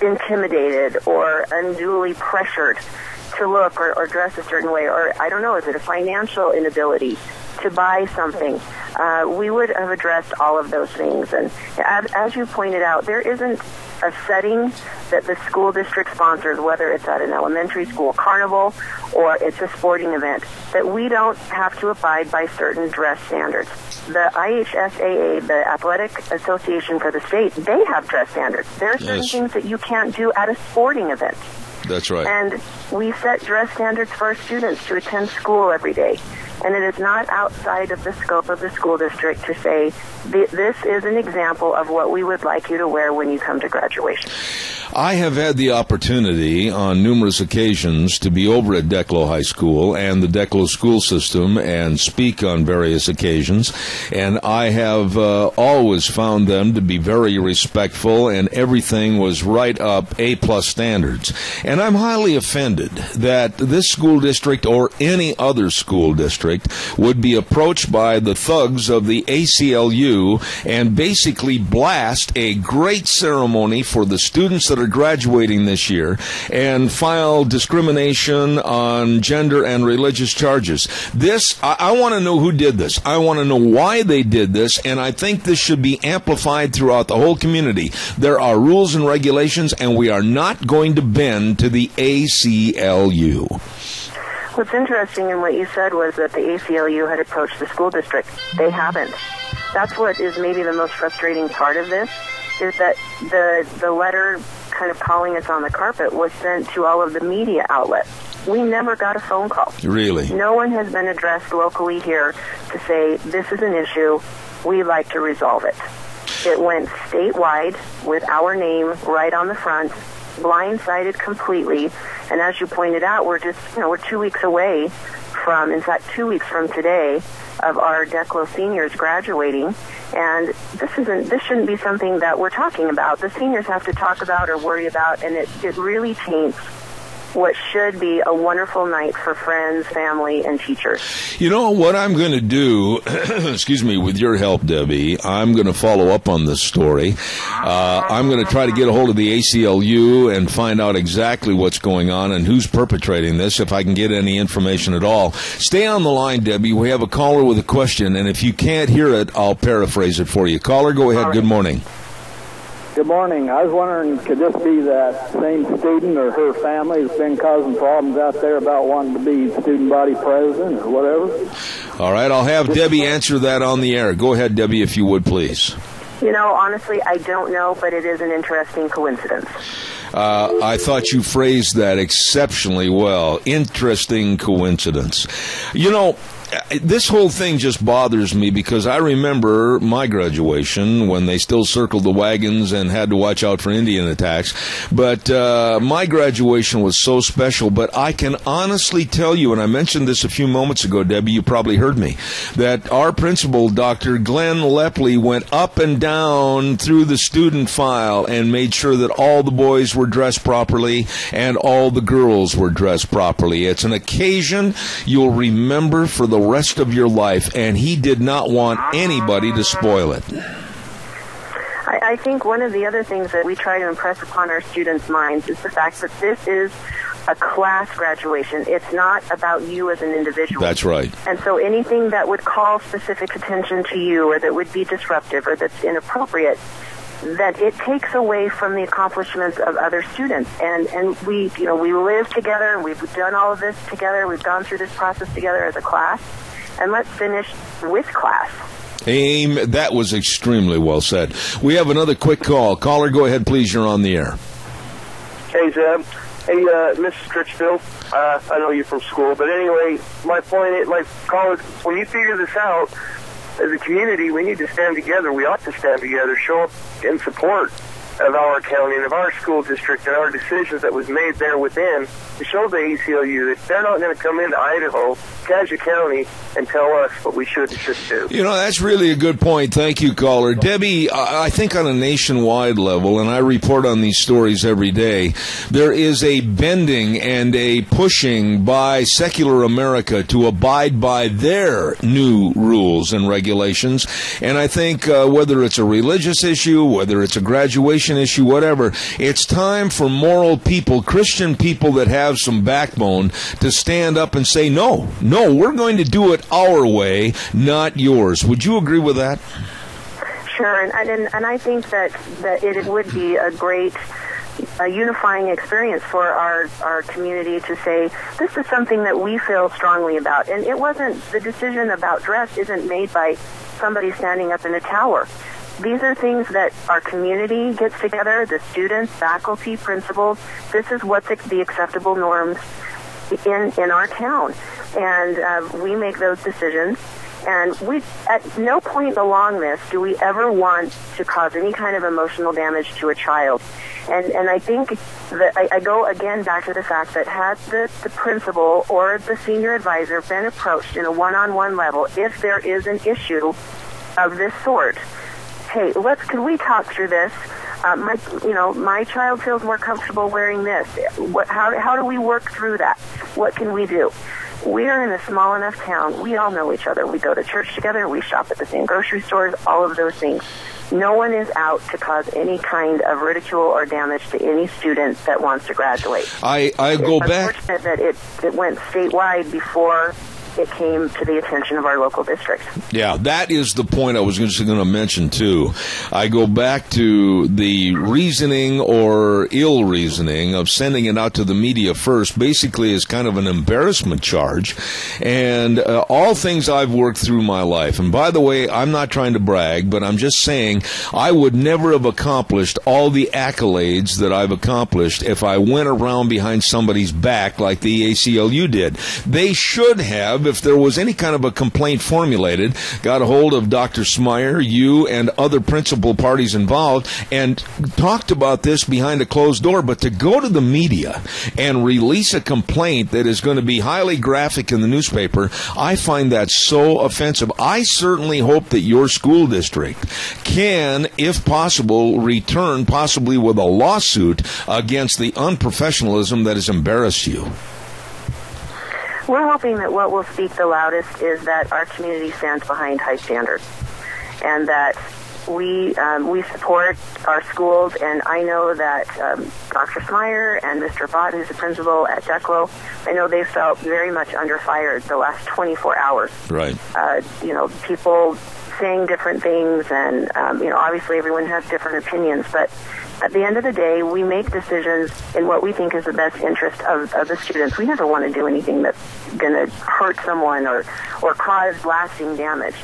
intimidated or unduly pressured to look or dress a certain way, or I don't know, is it a financial inability to buy something? We would have addressed all of those things. And as you pointed out, there isn't a setting that the school district sponsors, whether it's at an elementary school carnival or it's a sporting event, that we don't have to abide by certain dress standards. The IHSAA, the Athletic Association for the state, they have dress standards. There are certain things that you can't do at a sporting event. That's right. And we set dress standards for our students to attend school every day. And it is not outside of the scope of the school district to say, this is an example of what we would like you to wear when you come to graduation. I have had the opportunity on numerous occasions to be over at Declo High School and the Declo school system and speak on various occasions, and I have always found them to be very respectful, and everything was right up A-plus standards. And I'm highly offended that this school district or any other school district would be approached by the thugs of the ACLU and basically blast a great ceremony for the students that are graduating this year and file discrimination on gender and religious charges. This, I want to know who did this. I want to know why they did this, and I think this should be amplified throughout the whole community. There are rules and regulations, and we are not going to bend to the ACLU. What's interesting in what you said was that the ACLU had approached the school district. They haven't. That's what is maybe the most frustrating part of this, is that the letter kind of calling us on the carpet was sent to all of the media outlets. We never got a phone call. Really? No one has been addressed locally here to say, this is an issue, we'd like to resolve it. It went statewide with our name right on the front, blindsided completely, and as you pointed out, we're 2 weeks away from, in fact, 2 weeks from today, of our Declo seniors graduating, and this shouldn't be something that we're talking about. The seniors have to talk about or worry about, and it really taints what should be a wonderful night for friends, family, and teachers. You know what I'm going to do, excuse me, with your help, Debbie, I'm going to follow up on this story. I'm going to try to get a hold of the ACLU and find out exactly what's going on and who's perpetrating this, if I can get any information at all. Stay on the line, Debbie. We have a caller with a question, and if you can't hear it, I'll paraphrase it for you. Caller, go ahead. Good morning. Good morning. I was wondering, could this be that same student or her family that's been causing problems out there about wanting to be student body president or whatever? All right, I'll have Debbie answer that on the air. Go ahead, Debbie, if you would, please. You know, honestly, I don't know, but it is an interesting coincidence. I thought you phrased that exceptionally well. Interesting coincidence. You know, this whole thing just bothers me because I remember my graduation when they still circled the wagons and had to watch out for Indian attacks. But my graduation was so special. But I can honestly tell you, and I mentioned this a few moments ago, Debbie, you probably heard me, that our principal, Dr. Glenn Lepley, went up and down through the student file and made sure that all the boys were dressed properly and all the girls were dressed properly. It's an occasion you'll remember for the rest of your life, and he did not want anybody to spoil it. I think one of the other things that we try to impress upon our students' minds is the fact that this is a class graduation. It's not about you as an individual. That's right. And so anything that would call specific attention to you or that would be disruptive or that's inappropriate, that it takes away from the accomplishments of other students. And we live together, and we've done all of this together, we've gone through this process together as a class, and let's finish with class. That was extremely well said. We have another quick call. Caller, go ahead, please. You're on the air. Hey, Zeb. Hey, Mrs. Critchfield. I know you from school, but anyway, my point is, college, when you figure this out, as a community, we need to stand together. We ought to stand together, show up in support of our county and of our school district and our decisions that was made there within to show the ACLU that they're not going to come into Idaho, Cassia County, and tell us what we should and shouldn't do. That's really a good point. Thank you, caller. Debbie, I think on a nationwide level, and I report on these stories every day, there is a bending and a pushing by secular America to abide by their new rules and regulations. And I think whether it's a religious issue, whether it's a graduation issue, whatever, it's time for moral people, Christian people that have some backbone, to stand up and say, no, we're going to do it our way, not yours. Would you agree with that? Sure, and I think that it would be a great unifying experience for our community to say, this is something that we feel strongly about. And it wasn't, the decision about dress isn't made by somebody standing up in a tower. These are things that our community gets together, the students, faculty, principals. This is what's the acceptable norms in our town. And we make those decisions. And we, at no point along this do we ever want to cause any kind of emotional damage to a child. And I think that I go again back to the fact that had the principal or the senior advisor been approached in a one-on-one level, if there is an issue of this sort, hey, can we talk through this? My child feels more comfortable wearing this. How do we work through that? What can we do? We are in a small enough town. We all know each other. We go to church together. We shop at the same grocery stores, all of those things. No one is out to cause any kind of ridicule or damage to any student that wants to graduate. I go back. It's unfortunate that it went statewide before it came to the attention of our local districts. Yeah, that is the point I was just going to mention, too. I go back to the reasoning or ill reasoning of sending it out to the media first, basically as kind of an embarrassment charge. And all things I've worked through my life, and by the way, I'm not trying to brag, but I'm just saying I would never have accomplished all the accolades that I've accomplished if I went around behind somebody's back like the ACLU did. They should have, if there was any kind of a complaint formulated, got a hold of Dr. Smyer, you, and other principal parties involved, and talked about this behind a closed door. But to go to the media and release a complaint that is going to be highly graphic in the newspaper, I find that so offensive. I certainly hope that your school district can, if possible, return possibly with a lawsuit against the unprofessionalism that has embarrassed you. We're hoping that what will speak the loudest is that our community stands behind high standards, and that we support our schools. And I know that Dr. Smyer and Mr. Bott, who's the principal at Declo, I know they felt very much under fire the last 24 hours. Right. People saying different things, and obviously everyone has different opinions, but at the end of the day, we make decisions in what we think is the best interest of the students. We never want to do anything that's going to hurt someone or cause lasting damage.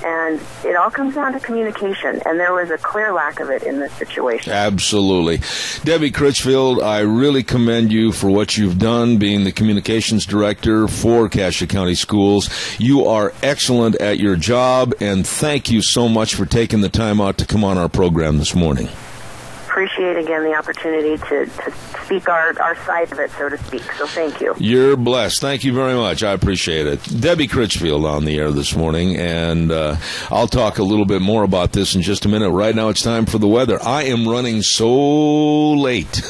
And it all comes down to communication, and there was a clear lack of it in this situation. Absolutely. Debbie Critchfield, I really commend you for what you've done being the communications director for Cassia County Schools. You are excellent at your job, and thank you so much for taking the time out to come on our program this morning. Appreciate again the opportunity to speak our side of it, so to speak. So thank you. You're blessed. Thank you very much. I appreciate it. Debbie Critchfield on the air this morning, and I'll talk a little bit more about this in just a minute. Right now it's time for the weather. I am running so late.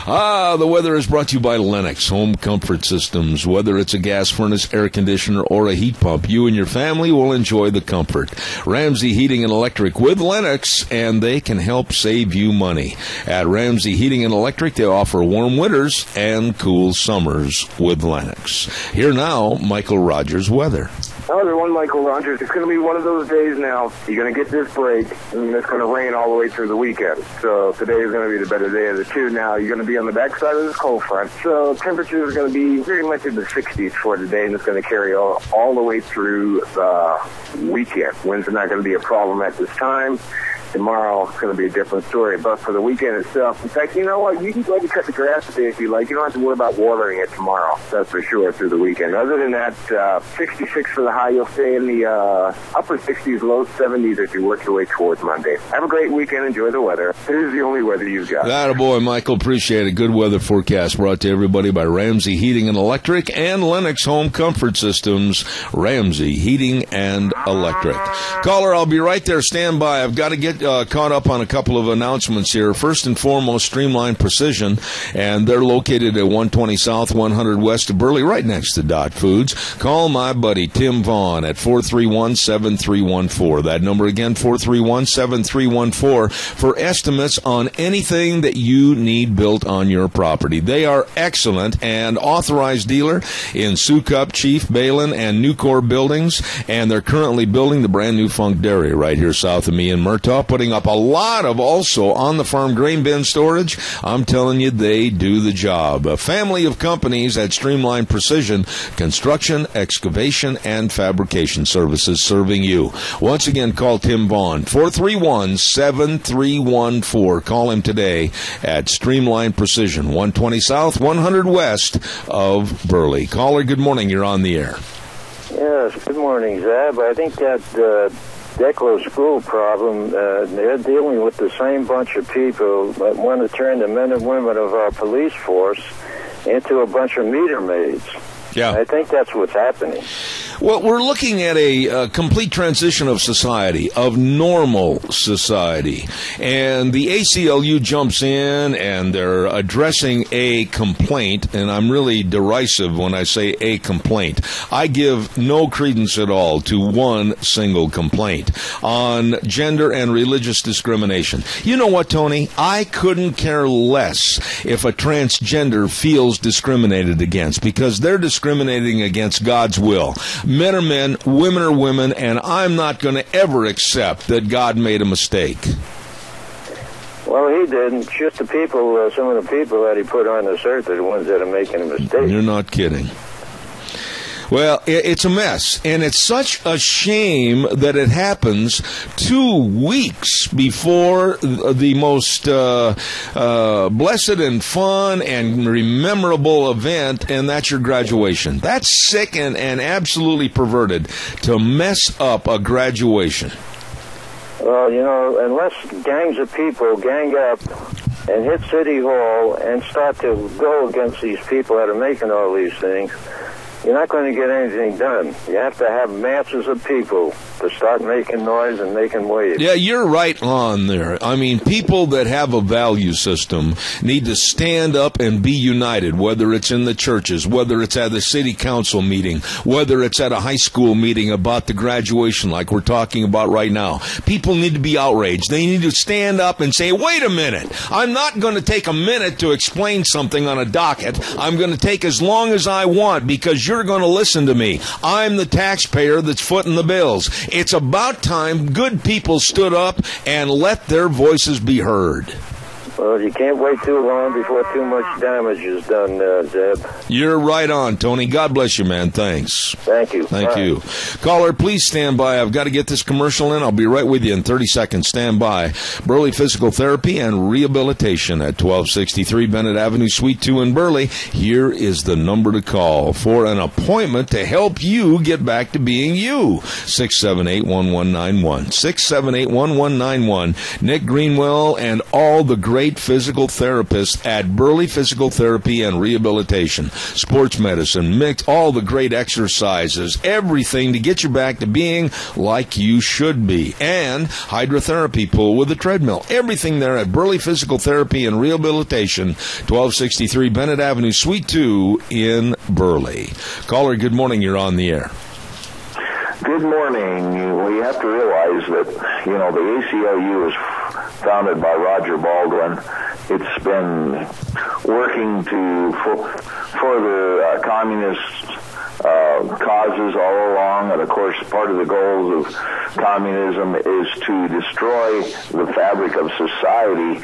The weather is brought to you by Lennox Home Comfort Systems. Whether it's a gas furnace, air conditioner, or a heat pump, you and your family will enjoy the comfort. Ramsey Heating and Electric with Lennox, and they can help save you money. At Ramsey Heating and Electric, they offer warm winters and cool summers with Lennox. Here now, Michael Rogers weather. Hello, everyone. Michael Rogers. It's going to be one of those days now. You're going to get this break, and it's going to rain all the way through the weekend. So today is going to be the better day of the two. Now, you're going to be on the backside of this cold front. So temperatures are going to be very much in the 60s for today, and it's going to carry all the way through the weekend. Winds are not going to be a problem at this time. Tomorrow it's going to be a different story. But for the weekend itself, in fact, you know what? You can go ahead and cut the grass today if you like. You don't have to worry about watering it tomorrow. That's for sure through the weekend. Other than that, 66 for the high. You'll stay in the upper 60s, low 70s as you work your way towards Monday. Have a great weekend. Enjoy the weather. It is the only weather you've got. Attaboy, Michael. Appreciate it. Good weather forecast brought to everybody by Ramsey Heating and Electric and Lennox Home Comfort Systems. Ramsey Heating and Electric. Caller, I'll be right there. Stand by. I've got to get caught up on a couple of announcements here. First and foremost, Streamline Precision, and they're located at 120 South, 100 West of Burley, right next to Dot Foods. Call my buddy Tim Vaughn at 431-7314. That number again, 431-7314, for estimates on anything that you need built on your property. They are excellent and authorized dealer in Sukup, Chief, Balin, and Nucor buildings, and they're currently building the brand new Funk Dairy right here south of me in Murtaugh, putting up a lot of also on-the-farm grain bin storage. I'm telling you, they do the job. A family of companies at Streamline Precision, construction, excavation, and fabrication services serving you. Once again, call Tim Vaughn, 431-7314. Call him today at Streamline Precision, 120 South, 100 West of Burley. Caller, good morning. You're on the air. Yes, good morning, Zab. I think that Declo school problem, they're dealing with the same bunch of people that want to turn the men and women of our police force into a bunch of meter maids. Yeah. I think that's what's happening. Well, we're looking at a complete transition of society, of normal society. And the ACLU jumps in and they're addressing a complaint, and I'm really derisive when I say a complaint. I give no credence at all to one single complaint on gender and religious discrimination. You know what, Tony? I couldn't care less if a transgender feels discriminated against, because they're discriminating against God's will. Men are men, women are women, and I'm not going to ever accept that God made a mistake. Well, he didn't. Just the people, some of the people that he put on this earth are the ones that are making a mistake. You're not kidding. Well, it's a mess, and it's such a shame that it happens 2 weeks before the most blessed and fun and memorable event, and that's your graduation. That's sick and absolutely perverted to mess up a graduation. Well, you know, unless gangs of people gang up and hit City Hall and start to go against these people that are making all these things, you're not going to get anything done. You have to have masses of people to start making noise and making waves. Yeah, you're right on there. I mean, people that have a value system need to stand up and be united, whether it's in the churches, whether it's at a city council meeting, whether it's at a high school meeting about the graduation like we're talking about right now. People need to be outraged. They need to stand up and say, wait a minute, I'm not going to take a minute to explain something on a docket. I'm going to take as long as I want because you're going to listen to me. I'm the taxpayer that's footing the bills. It's about time good people stood up and let their voices be heard. Well, you can't wait too long before too much damage is done, Zeb. You're right on, Tony. God bless you, man. Thanks. Thank you. Thank you. Caller, please stand by. I've got to get this commercial in. I'll be right with you in 30 seconds. Stand by. Burley Physical Therapy and Rehabilitation at 1263 Bennett Avenue, Suite 2 in Burley. Here is the number to call for an appointment to help you get back to being you. 678-1191. 678-1191. Nick Greenwell and all the great physical therapists at Burley Physical Therapy and Rehabilitation. Sports medicine, mix all the great exercises, everything to get you back to being like you should be. And hydrotherapy pool with a treadmill. Everything there at Burley Physical Therapy and Rehabilitation, 1263 Bennett Avenue, Suite 2 in Burley. Caller, good morning. You're on the air. Good morning. We have to realize that, the ACLU is founded by Roger Baldwin. It's been working to further communist causes all along, and of course part of the goals of communism is to destroy the fabric of society.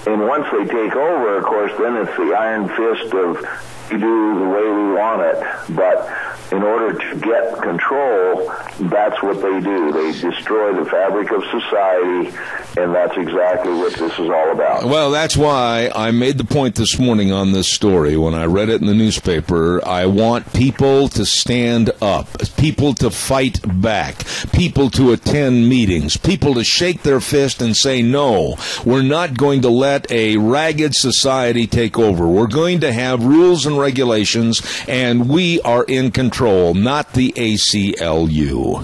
And once they take over, of course, then it's the iron fist of we do the way we want it. But in order to get control, that's what they do. They destroy the fabric of society, and that's exactly what this is all about. Well, that's why I made the point this morning on this story. When I read it in the newspaper, I want people to stand up, people to fight back, people to attend meetings, people to shake their fist and say, no, we're not going to let a ragged society take over. We're going to have rules and regulations, and we are in control, not the ACLU.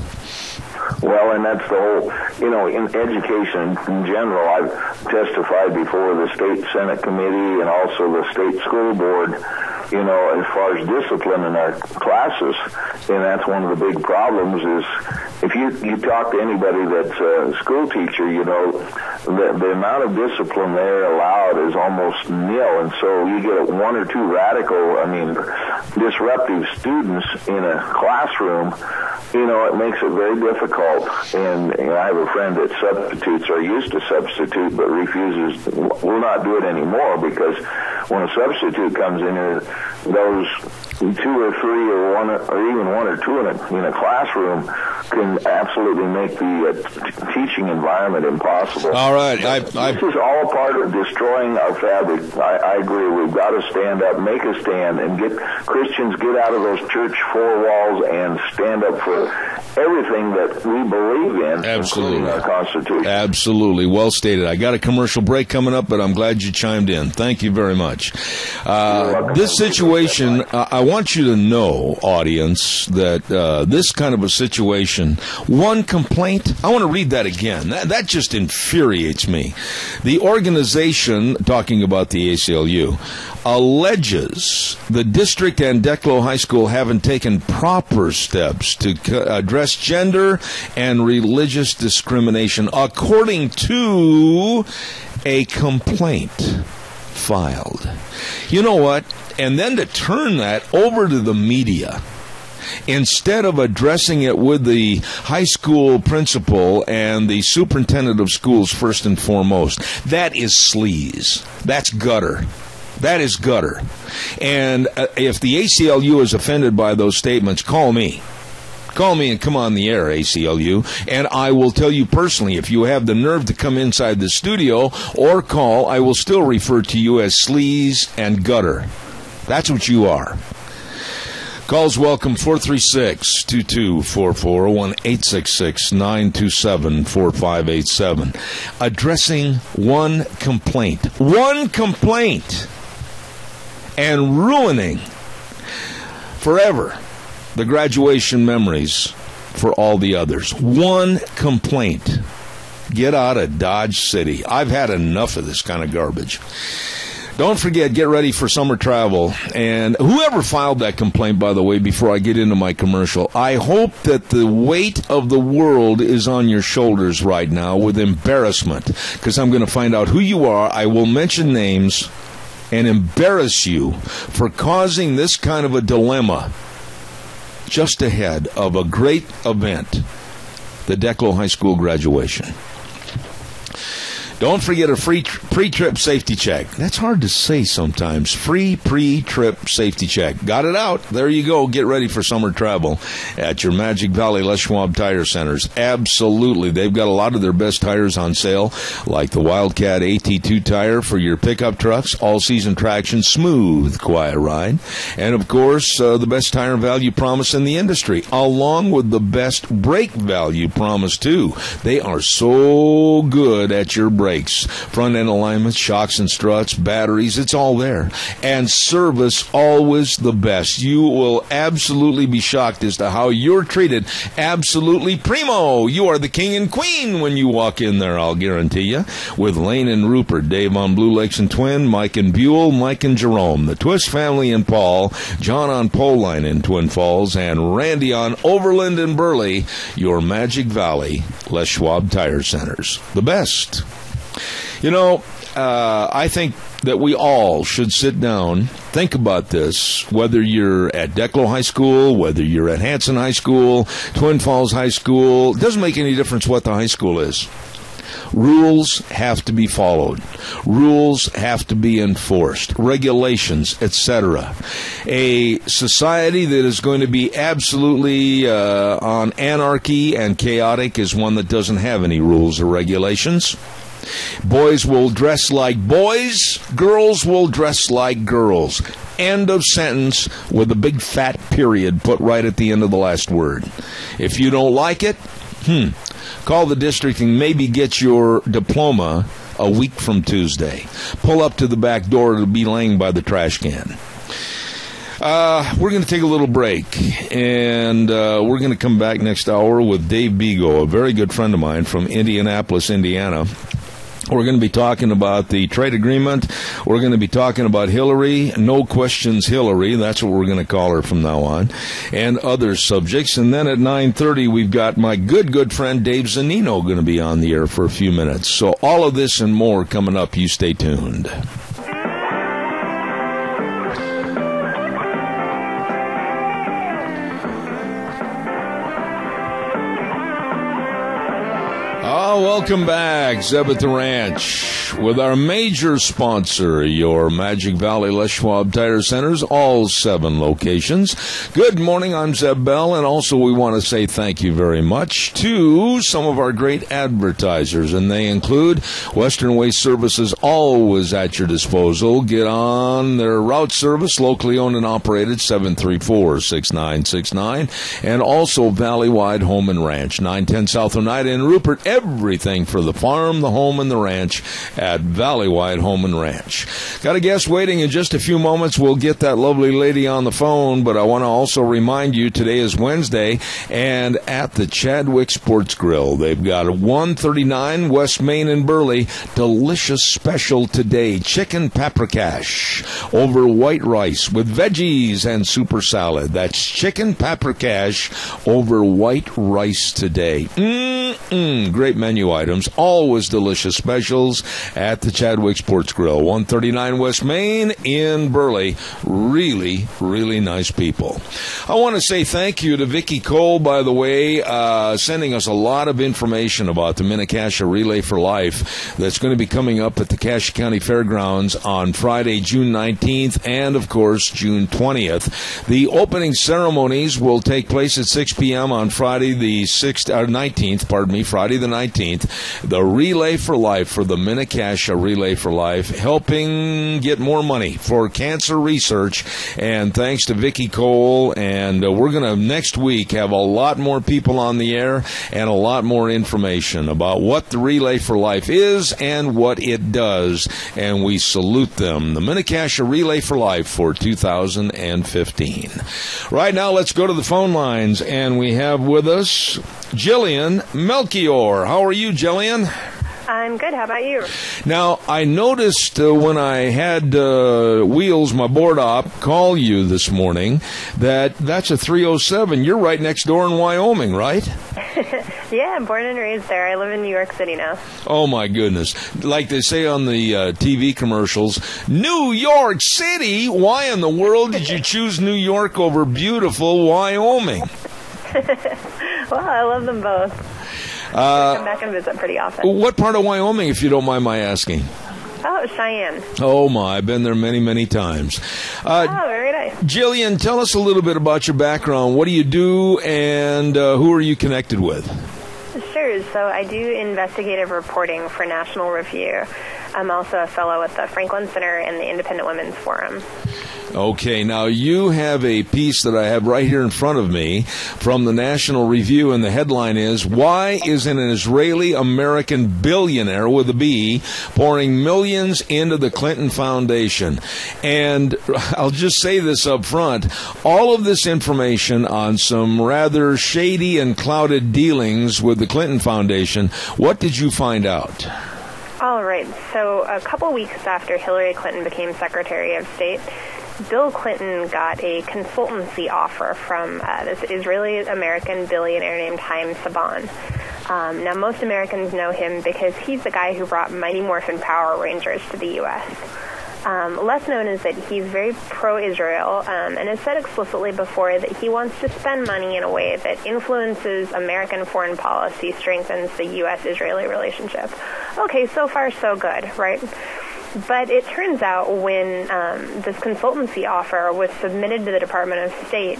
Well, and that's the whole, in education in general, I've testified before the State Senate Committee and also the State School Board, as far as discipline in our classes, and that's one of the big problems is if you talk to anybody that's a school teacher, the amount of discipline there allowed is almost nil, and so you get one or two disruptive students in a classroom, it makes it very difficult. And I have a friend that substitutes or used to substitute but will not do it anymore because when a substitute comes in here, those two or three or even one or two in a classroom can absolutely make the teaching environment impossible. All right. This is all part of destroying our fabric. I agree. We've got to stand up, make a stand, and get Christians get out of those church four walls and stand up for everything that we believe in, including our Constitution. Absolutely. Well stated. I got a commercial break coming up, but I'm glad you chimed in. Thank you very much. This situation, I want you to know, audience, that this kind of a situation, one complaint, I want to read that again. That just infuriates me. The organization, talking about the ACLU, alleges the district and Declo High School haven't taken proper steps to address gender and religious discrimination, according to a complaint filed. You know what? And then to turn that over to the media, instead of addressing it with the high school principal and the superintendent of schools first and foremost, that is sleaze. That's gutter. That is gutter. And if the ACLU is offended by those statements, call me. Call me and come on the air, ACLU, and I will tell you personally, if you have the nerve to come inside the studio or call, I will still refer to you as sleaze and gutter. That's what you are. Calls welcome, 436-2244, 1-866-927-4587. Addressing one complaint, and ruining forever the graduation memories for all the others. One complaint. Get out of Dodge City. I've had enough of this kind of garbage. Don't forget, get ready for summer travel. And whoever filed that complaint, by the way, before I get into my commercial, I hope that the weight of the world is on your shoulders right now with embarrassment, because I'm going to find out who you are. I will mention names and embarrass you for causing this kind of a dilemma just ahead of a great event, the Declo High School graduation. Don't forget a free pre-trip safety check. That's hard to say sometimes. Free pre-trip safety check. Got it out. There you go. Get ready for summer travel at your Magic Valley Les Schwab Tire Centers. Absolutely. They've got a lot of their best tires on sale, like the Wildcat AT2 tire for your pickup trucks, all-season traction, smooth, quiet ride. And, of course, the best tire value promise in the industry, along with the best brake value promise, too. They are so good at your brakes. Front-end alignments, shocks and struts, batteries, it's all there. And service, always the best. You will absolutely be shocked as to how you're treated. Absolutely primo. You are the king and queen when you walk in there, I'll guarantee you. With Lane and Rupert, Dave on Blue Lakes and Twin, Mike and Buell, Mike and Jerome, the Twist family and Paul, John on Pole Line in Twin Falls, and Randy on Overland and Burley, your Magic Valley Les Schwab Tire Centers. The best. You know, I think that we all should sit down, think about this, whether you're at Declo High School, whether you're at Hanson High School, Twin Falls High School. It doesn't make any difference what the high school is. Rules have to be followed. Rules have to be enforced. Regulations, etc. A society that is going to be absolutely on anarchy and chaotic is one that doesn't have any rules or regulations. Boys will dress like boys. Girls will dress like girls. End of sentence with a big fat period put right at the end of the last word. If you don't like it, call the district and maybe get your diploma a week from Tuesday. Pull up to the back door. It'll be laying by the trash can. We're going to take a little break, and we're going to come back next hour with Dave Bego, a very good friend of mine from Indianapolis, Indiana. We're going to be talking about the trade agreement. We're going to be talking about Hillary, no questions Hillary. That's what we're going to call her from now on, and other subjects. And then at 9:30, we've got my good friend Dave Zanino going to be on the air for a few minutes. So all of this and more coming up. You stay tuned. Welcome back, Zeb at the Ranch, with our major sponsor, your Magic Valley Les Schwab Tire Centers, all 7 locations. Good morning, I'm Zeb Bell, and also we want to say thank you very much to some of our great advertisers, and they include Western Waste Services, always at your disposal. Get on their route service, locally owned and operated, 734-6969, and also Valley-wide Home and Ranch, 910 South Oneida in Rupert. Everything for the farm, the home, and the ranch at Valley-wide Home and Ranch. Got a guest waiting in just a few moments. We'll get that lovely lady on the phone, but I want to also remind you today is Wednesday, and at the Chadwick Sports Grill, they've got a 139 West Main in Burley, delicious special today, chicken paprikash over white rice with veggies and super salad. That's chicken paprikash over white rice today. Great menu items, always delicious specials at the Chadwick Sports Grill, 139 West Main in Burley. Really, really nice people. I want to say thank you to Vicki Cole, by the way, sending us a lot of information about the Minnecasia Relay for Life that's going to be coming up at the Cache County Fairgrounds on Friday, June 19th, and, of course, June 20th. The opening ceremonies will take place at 6 p.m. on Friday the 19th, Friday the 19th. The Relay for Life for the Minnecasia Relay for Life, helping get more money for cancer research. And thanks to Vicki Cole. And we're going to next week have a lot more people on the air and a lot more information about what the Relay for Life is and what it does. And we salute them. The Minnecasia Relay for Life for 2015. Right now, let's go to the phone lines. And we have with us Jillian Melchior. How are you, Jillian? I'm good. How about you? Now, I noticed when I had Wheels, my board op, call you this morning, that's a 307. You're right next door in Wyoming, right? Yeah, I'm born and raised there. I live in New York City now. Oh, my goodness. Like they say on the TV commercials, New York City? Why in the world did you choose New York over beautiful Wyoming? Well, I love them both. I come back and visit pretty often. What part of Wyoming, if you don't mind my asking? Oh, Cheyenne. Oh, my. I've been there many, many times. Very nice. Jillian, tell us a little bit about your background. What do you do, and who are you connected with? Sure. So I do investigative reporting for National Review. I'm also a fellow at the Franklin Center and the Independent Women's Forum. Okay, now you have a piece that I have right here in front of me from the National Review, and the headline is, "Why is an Israeli-American billionaire with a B pouring millions into the Clinton Foundation?" And I'll just say this up front, all of this information on some rather shady and clouded dealings with the Clinton Foundation, what did you find out? All right. So a couple weeks after Hillary Clinton became Secretary of State, Bill Clinton got a consultancy offer from this Israeli-American billionaire named Haim Saban. Now, most Americans know him because he's the guy who brought Mighty Morphin Power Rangers to the U.S. Less known is that he's very pro-Israel and has said explicitly before that he wants to spend money in a way that influences American foreign policy, strengthens the U.S.-Israeli relationship. Okay, so far so good, right? But it turns out when this consultancy offer was submitted to the Department of State,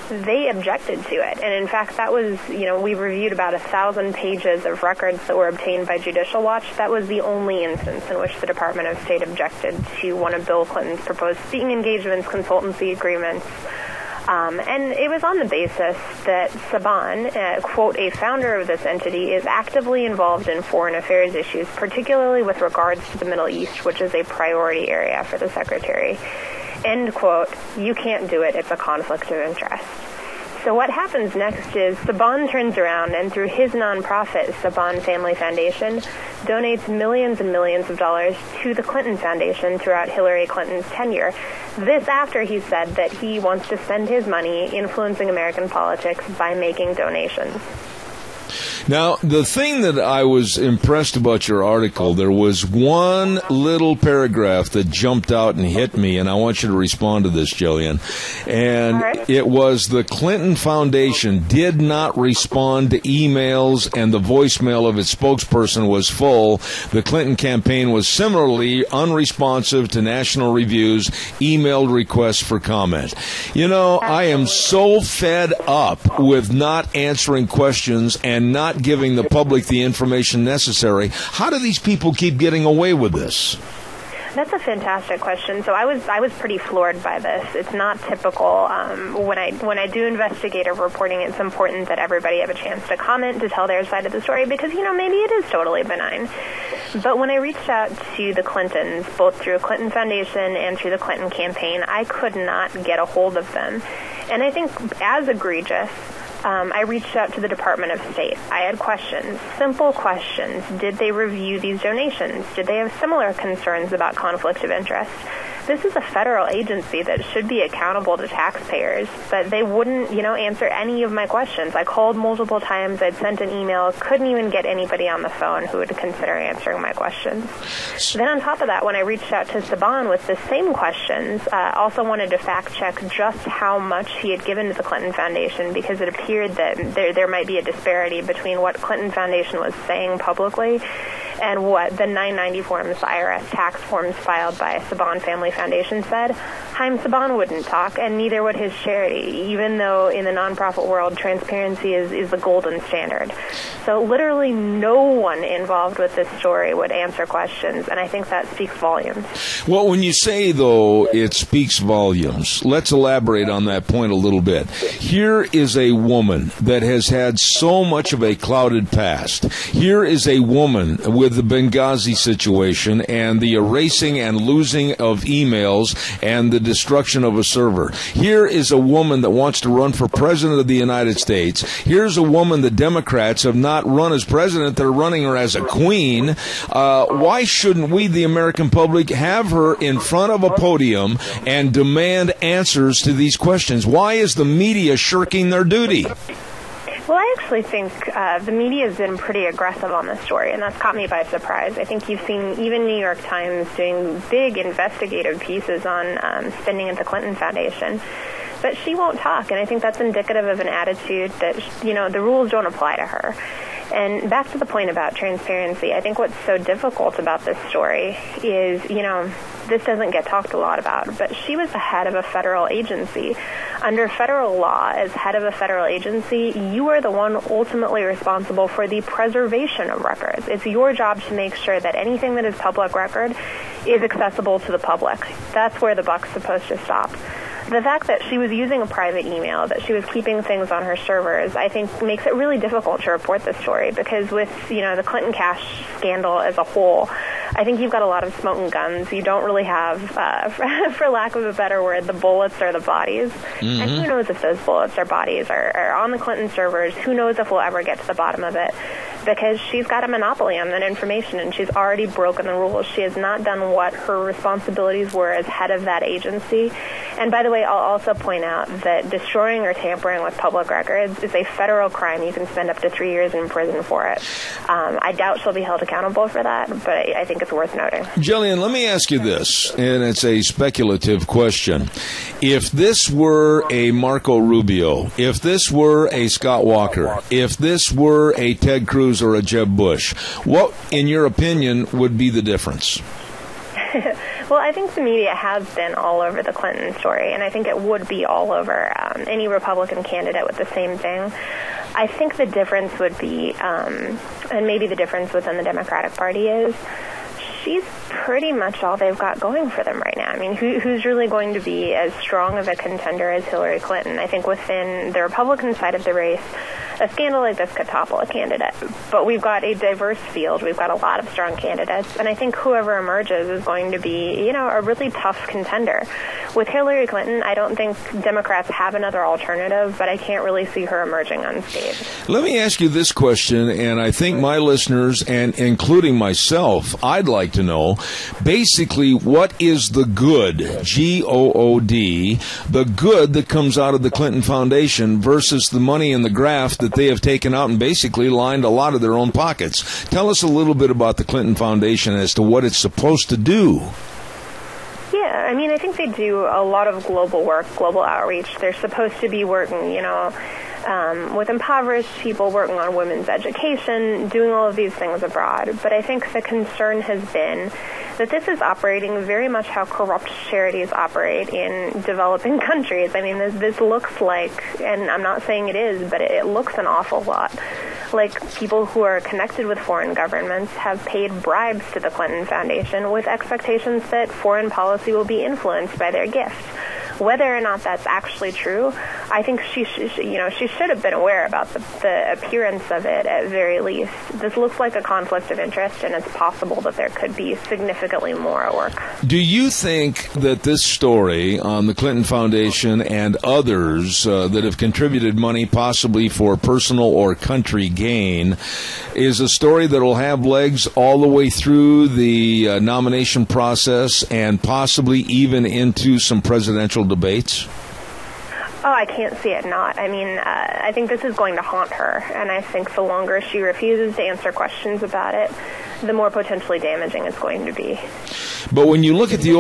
they objected to it. And in fact, that was, we reviewed about 1,000 pages of records that were obtained by Judicial Watch. That was the only instance in which the Department of State objected to one of Bill Clinton's proposed speaking engagements, consultancy agreements. And it was on the basis that Saban, quote, a founder of this entity, is actively involved in foreign affairs issues, particularly with regards to the Middle East, which is a priority area for the Secretary. End quote. You can't do it. It's a conflict of interest. So what happens next is Saban turns around and through his nonprofit, Saban Family Foundation, donates millions and millions of dollars to the Clinton Foundation throughout Hillary Clinton's tenure. This after he said that he wants to spend his money influencing American politics by making donations. Now, the thing that I was impressed about your article, there was one little paragraph that jumped out and hit me, and I want you to respond to this, Jillian. And it was the Clinton Foundation did not respond to emails, and the voicemail of its spokesperson was full. The Clinton campaign was similarly unresponsive to National Review's emailed requests for comment. I am so fed up with not answering questions and not giving the public the information necessary. How do these people keep getting away with this? That's a fantastic question. So I was pretty floored by this. It's not typical. When I do investigative reporting, it's important that everybody have a chance to comment, to tell their side of the story, because maybe it is totally benign. But when I reached out to the Clintons, both through Clinton Foundation and through the Clinton campaign, I could not get a hold of them. And I think as egregious, I reached out to the Department of State. I had questions, simple questions. Did they review these donations? Did they have similar concerns about conflict of interest? This is a federal agency that should be accountable to taxpayers, but they wouldn't, answer any of my questions. I called multiple times. I'd sent an email. Couldn't even get anybody on the phone who would consider answering my questions. Then on top of that, when I reached out to Saban with the same questions, also wanted to fact check just how much he had given to the Clinton Foundation, because it appeared that there might be a disparity between what Clinton Foundation was saying publicly and what the 990 forms, IRS tax forms filed by Saban Family Foundation said. Haim Saban wouldn't talk, and neither would his charity, even though in the nonprofit world, transparency is the golden standard. So literally no one involved with this story would answer questions, and I think that speaks volumes. Well, when you say, though, it speaks volumes, let's elaborate on that point a little bit. Here is a woman that has had so much of a clouded past. Here is a woman with the Benghazi situation and the erasing and losing of emails and the destruction of a server. Here is a woman that wants to run for president of the United States. Here's a woman the Democrats have not run as president. They're running her as a queen. Why shouldn't we, the American public, have her in front of a podium and demand answers to these questions? Why is the media shirking their duty? Well, I actually think the media has been pretty aggressive on this story, and that's caught me by surprise. I think you've seen even New York Times doing big investigative pieces on spending at the Clinton Foundation. But she won't talk, and I think that's indicative of an attitude that, the rules don't apply to her. And back to the point about transparency, I think what's so difficult about this story is, this doesn't get talked a lot about, but she was the head of a federal agency. Under federal law, as head of a federal agency, you are the one ultimately responsible for the preservation of records. It's your job to make sure that anything that is public record is accessible to the public. That's where the buck's supposed to stop. The fact that she was using a private email, that she was keeping things on her servers, I think makes it really difficult to report this story, because with, the Clinton cash scandal as a whole, I think you've got a lot of smoking guns. You don't really have, for lack of a better word, the bullets or the bodies. Mm-hmm. And who knows if those bullets or bodies are on the Clinton servers? Who knows if we'll ever get to the bottom of it? Because she's got a monopoly on that information, and she's already broken the rules. She has not done what her responsibilities were as head of that agency. And by the way, I'll also point out that destroying or tampering with public records is a federal crime. You can spend up to 3 years in prison for it. I doubt she'll be held accountable for that, but I think it's worth noting. Jillian, let me ask you this, and it's a speculative question. If this were a Marco Rubio, if this were a Scott Walker, if this were a Ted Cruz or a Jeb Bush, what, in your opinion, would be the difference? Well, I think the media has been all over the Clinton story, and I think it would be all over any Republican candidate with the same thing. I think the difference would be, and maybe the difference within the Democratic Party is, she's pretty much all they've got going for them right now. I mean, who's really going to be as strong of a contender as Hillary Clinton? I think within the Republican side of the race, a scandal like this could topple a candidate. But we've got a diverse field. We've got a lot of strong candidates. And I think whoever emerges is going to be, a really tough contender. With Hillary Clinton, I don't think Democrats have another alternative, but I can't really see her emerging unscathed. Let me ask you this question, and I think my listeners, and including myself, I'd like to know, basically, what is the good, G-O-O-D, the good that comes out of the Clinton Foundation versus the money in the graft that they have taken out and basically lined a lot of their own pockets? Tell us a little bit about the Clinton Foundation as to what it's supposed to do. Yeah, I mean, I think they do a lot of global work, global outreach. They're supposed to be working, with impoverished people, working on women's education, doing all of these things abroad. But I think the concern has been that this is operating very much how corrupt charities operate in developing countries. I mean, this looks like, and I'm not saying it is, but it looks an awful lot like people who are connected with foreign governments have paid bribes to the Clinton Foundation with expectations that foreign policy will be influenced by their gifts. Whether or not that's actually true, I think she should have been aware about the appearance of it at very least. This looks like a conflict of interest, and it's possible that there could be significantly more at work. Do you think that this story on the Clinton Foundation and others that have contributed money possibly for personal or country gain is a story that will have legs all the way through the nomination process and possibly even into some presidential debates? Oh, I can't see it not. I mean, I think this is going to haunt her, and I think the longer she refuses to answer questions about it, the more potentially damaging it's going to be. But when you look at the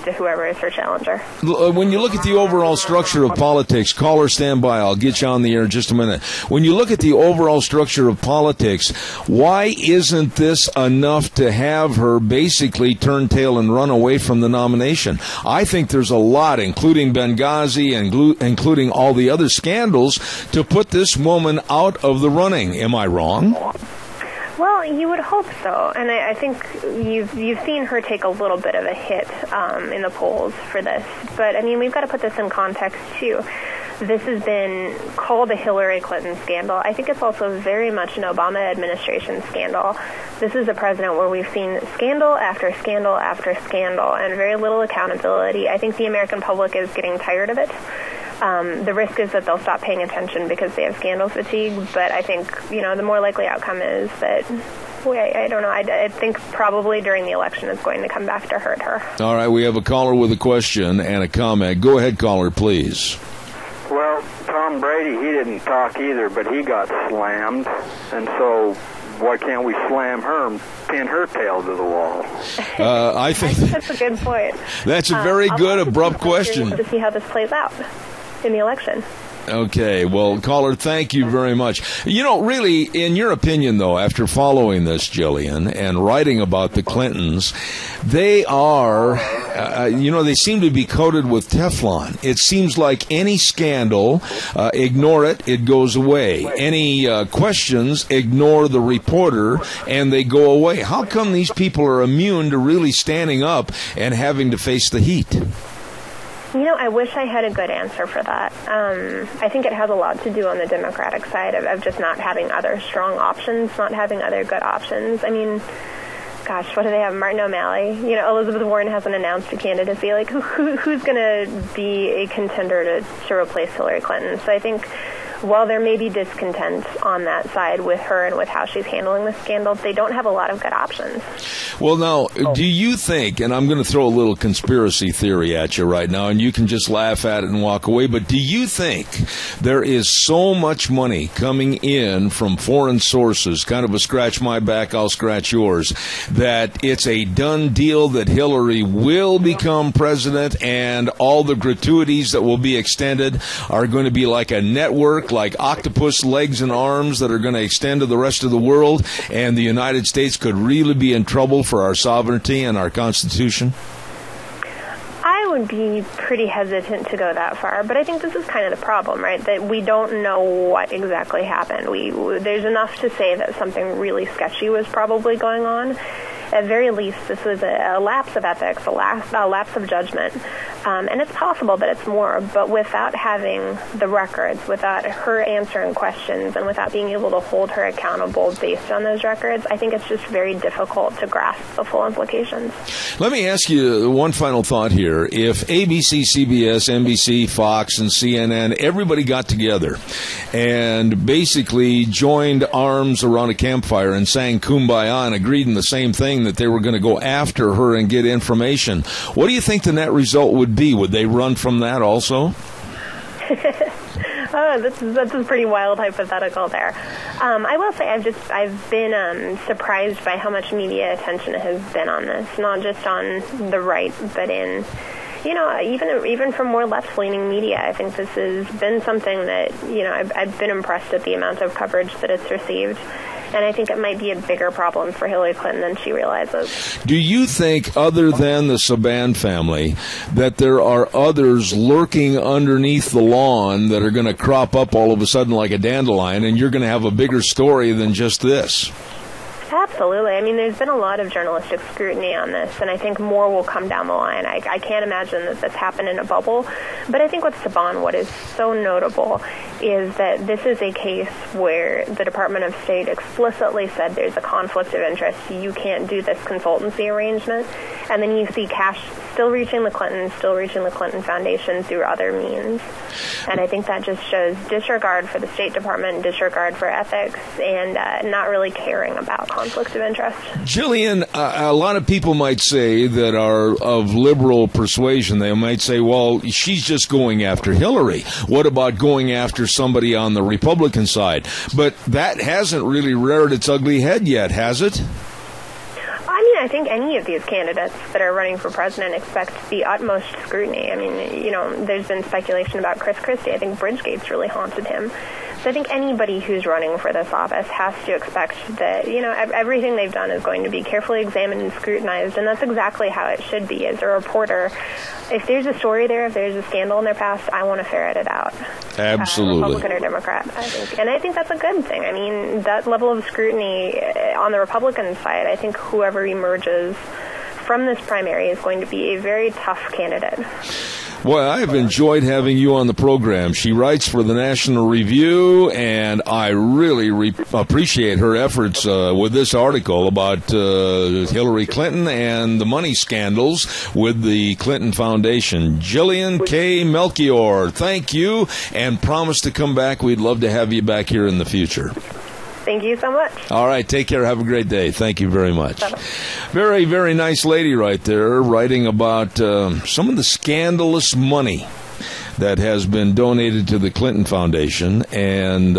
to whoever is her challenger. When you look at the overall structure of politics, caller, stand by. I'll get you on the air in just a minute. When you look at the overall structure of politics, why isn't this enough to have her basically turn tail and run away from the nomination? I think there's a lot, including Benghazi and including all the other scandals, to put this woman out of the running. Am I wrong? Well, you would hope so, and I think you've seen her take a little bit of a hit in the polls for this. But I mean, we've got to put this in context too. This has been called a Hillary Clinton scandal. I think it's also very much an Obama administration scandal. This is a president where we've seen scandal after scandal after scandal and very little accountability. I think the American public is getting tired of it. The risk is that they'll stop paying attention because they have scandal fatigue, but I think, the more likely outcome is that, I don't know, I think probably during the election it's going to come back to hurt her. All right, we have a caller with a question and a comment. Go ahead, caller, please. Well, Tom Brady, he didn't talk either, but he got slammed, and so why can't we slam her and pin her tail to the wall? I think that's a good point. That's a very good, abrupt question. To see how this plays out in the election. Okay, well, caller, thank you very much. You know, really, in your opinion, though, after following this, Jillian, and writing about the Clintons, they are, they seem to be coated with Teflon. It seems like any scandal, ignore it, it goes away. Any questions, ignore the reporter, and they go away. How come these people are immune to really standing up and having to face the heat? You know, I wish I had a good answer for that. I think it has a lot to do on the Democratic side of just not having other strong options, not having other good options. I mean, gosh, what do they have? Martin O'Malley. You know, Elizabeth Warren hasn't announced a candidacy. Like, who's going to be a contender to replace Hillary Clinton? So I think while there may be discontent on that side with her and with how she's handling the scandal, they don't have a lot of good options. Well, now, do you think, and I'm going to throw a little conspiracy theory at you right now, and you can just laugh at it and walk away, but do you think there is so much money coming in from foreign sources, kind of a scratch my back, I'll scratch yours, that it's a done deal that Hillary will become president and all the gratuities that will be extended are going to be like a network, like octopus legs and arms that are going to extend to the rest of the world, and the United States could really be in trouble for our sovereignty and our Constitution? I would be pretty hesitant to go that far, but I think this is kind of the problem, right? That we don't know what exactly happened. There's enough to say that something really sketchy was probably going on. At very least, this was a lapse of ethics, a lapse of judgment. And it's possible that it's more, but without having the records, without her answering questions, and without being able to hold her accountable based on those records, I think it's just very difficult to grasp the full implications. Let me ask you one final thought here. If ABC, CBS, NBC, Fox, and CNN, everybody got together and basically joined arms around a campfire and sang Kumbaya and agreed in the same thing, that they were going to go after her and get information, what do you think the net result would be? Would they run from that also? That's a pretty wild hypothetical there. I will say I've been surprised by how much media attention has been on this, not just on the right, but in, you know, even from more left-leaning media. I think this has been something that, you know, I've been impressed at the amount of coverage that it's received. And I think it might be a bigger problem for Hillary Clinton than she realizes. Do you think, other than the Saban family, that there are others lurking underneath the lawn that are going to crop up all of a sudden like a dandelion, and you're going to have a bigger story than just this? Absolutely. I mean, there's been a lot of journalistic scrutiny on this, and I think more will come down the line. I can't imagine that this happened in a bubble, but I think with Saban, what is so notable is that this is a case where the Department of State explicitly said there's a conflict of interest. You can't do this consultancy arrangement, and then you see cash still reaching the Clinton Foundation through other means. And I think that just shows disregard for the State Department, disregard for ethics, and not really caring about conflict of interest. Jillian, a lot of people might say that are of liberal persuasion. They might say, well, she's just going after Hillary. What about going after somebody on the Republican side? But that hasn't really reared its ugly head yet, has it? I mean, I think any of these candidates that are running for president expect the utmost scrutiny. I mean, you know, there's been speculation about Chris Christie. I think Bridgegate's really haunted him. So I think anybody who's running for this office has to expect that, you know, everything they've done is going to be carefully examined and scrutinized, and that's exactly how it should be. As a reporter, if there's a story there, if there's a scandal in their past, I want to ferret it out. Absolutely. Republican or Democrat, I think. And I think that's a good thing. I mean, that level of scrutiny on the Republican side, I think whoever emerges from this primary is going to be a very tough candidate. Well, I have enjoyed having you on the program. She writes for the National Review, and I really appreciate her efforts with this article about Hillary Clinton and the money scandals with the Clinton Foundation. Jillian K. Melchior, thank you, and promise to come back. We'd love to have you back here in the future. Thank you so much. All right, take care. Have a great day. Thank you very much. Bye-bye. Very, very nice lady right there, writing about some of the scandalous money that has been donated to the Clinton Foundation, and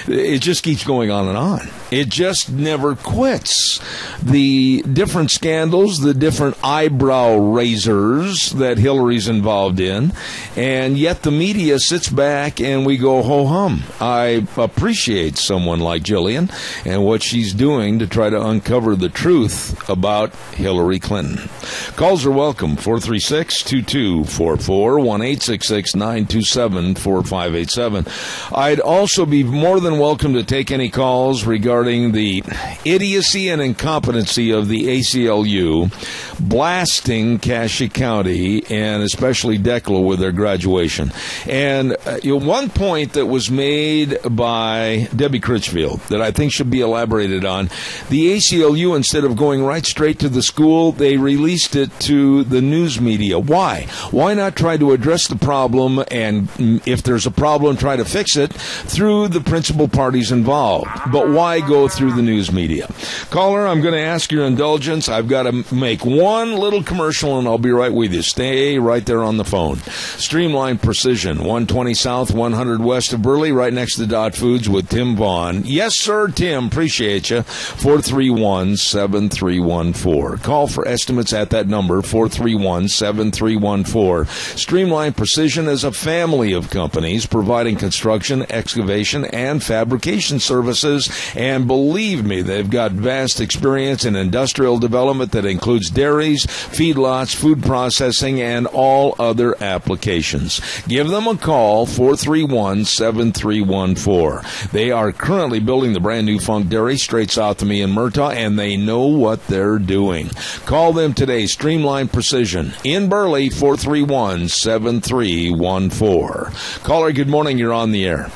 it just keeps going on and on. It just never quits. The different scandals, the different eyebrow raisers that Hillary's involved in, and yet the media sits back and we go ho-hum. I appreciate someone like Jillian and what she's doing to try to uncover the truth about Hillary Clinton. Calls are welcome, 436-2244, 1-866-927-4587. I'd also be more than welcome to take any calls regarding the idiocy and incompetency of the ACLU blasting Cache County and especially Declo with their graduation. And one point that was made by Debbie Critchfield that I think should be elaborated on, the ACLU, instead of going right straight to the school, they released it to the news media. Why? Why not try to address the problem, and if there's a problem, try to fix it through the principal parties involved? But why go through the news media? Caller, I'm going to ask your indulgence. I've got to make one little commercial and I'll be right with you. Stay right there on the phone. Streamline Precision, 120 South, 100 West of Burley, right next to Dot Foods with Tim Vaughn. Yes, sir, Tim. Appreciate you. 431-7314. Call for estimates at that number, 431-7314. Streamline Precision is a family of companies providing construction, excavation, and fabrication services. And believe me, they've got vast experience in industrial development that includes dairies, feedlots, food processing, and all other applications. Give them a call, 431-7314. They are currently building the brand new Funk Dairy straight south of me in Murtaugh, and they know what they're doing. Call them today, Streamline Precision, in Burley, 431-7314. Caller, good morning. You're on the air.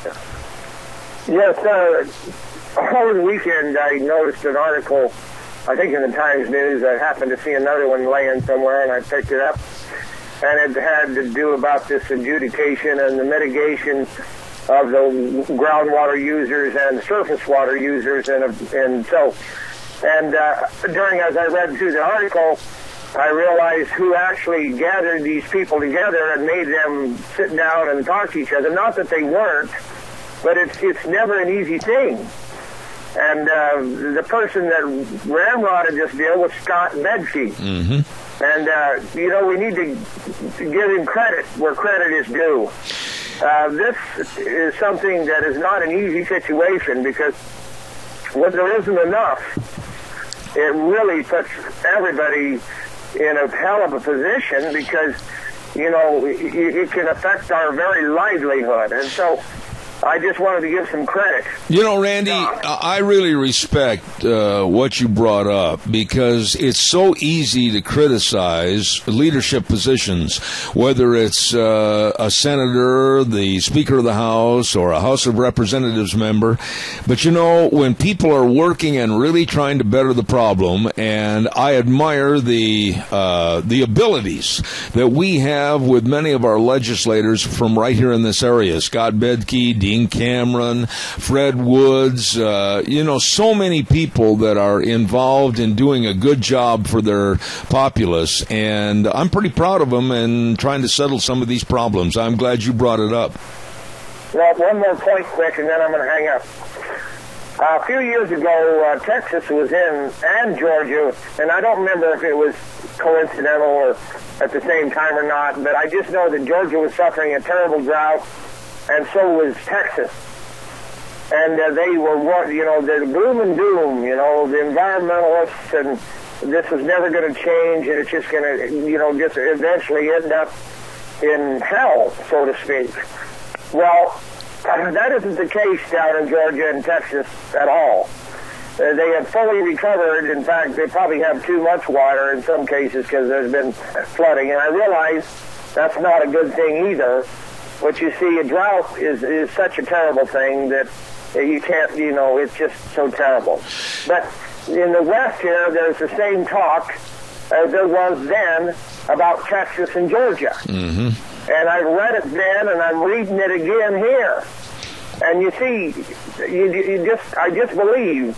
Yes, over the weekend, I noticed an article, I think in the Times News. I happened to see another one laying somewhere, and I picked it up. And it had to do about this adjudication and the mitigation of the groundwater users and surface water users. During as I read through the article, I realized who actually gathered these people together and made them sit down and talk to each other. Not that they weren't, but it's never an easy thing. And the person that ramrodded this deal was Scott Bedke. Mm-hmm. And, we need to give him credit where credit is due. This is something that is not an easy situation, because when there isn't enough, it really puts everybody in a hell of a position, because, it can affect our very livelihood. And so I just wanted to give some credit. Randy, I really respect what you brought up, because it's so easy to criticize leadership positions, whether it's a senator, the Speaker of the House, or a House of Representatives member. But, when people are working and really trying to better the problem, and I admire the abilities that we have with many of our legislators from right here in this area, Scott Bedke, Dean Cameron, Fred Woods, so many people that are involved in doing a good job for their populace, and I'm pretty proud of them and trying to settle some of these problems. I'm glad you brought it up. Well, one more point quick, and then I'm going to hang up. A few years ago, Texas was in, and Georgia, and I don't remember if it was coincidental or at the same time or not, but I just know that Georgia was suffering a terrible drought, and so was Texas. And they were, the gloom and doom, the environmentalists, and this is never going to change, and it's just going to, just eventually end up in hell, so to speak. Well, that isn't the case down in Georgia and Texas at all. They have fully recovered. In fact, they probably have too much water in some cases because there's been flooding. And I realize that's not a good thing either. But you see, a drought is such a terrible thing that you can't, it's just so terrible. But in the West here, there's the same talk as there was then about Texas and Georgia. Mm-hmm. And I read it then, and I'm reading it again here. And you see, I just believe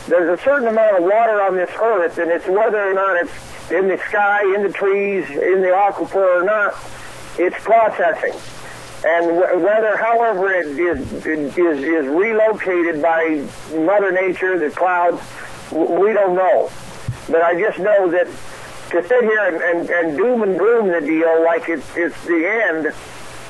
there's a certain amount of water on this earth, and it's whether or not it's in the sky, in the trees, in the aquifer or not, it's processing. And however it is relocated by Mother Nature, the clouds, we don't know. But I just know that to sit here and doom and gloom the deal like it's the end,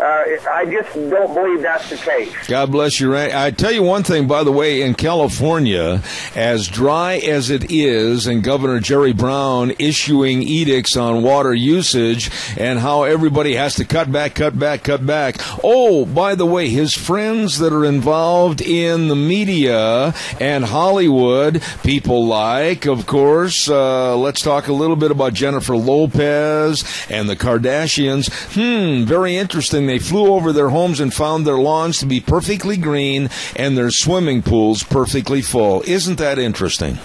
I just don't believe that's the case. God bless you, Ray. I tell you one thing, by the way, in California, as dry as it is, and Governor Jerry Brown issuing edicts on water usage and how everybody has to cut back. Oh, by the way, his friends that are involved in the media and Hollywood, people like, of course, let's talk a little bit about Jennifer Lopez and the Kardashians. Very interesting. They flew over their homes and found their lawns to be perfectly green and their swimming pools perfectly full. Isn't that interesting?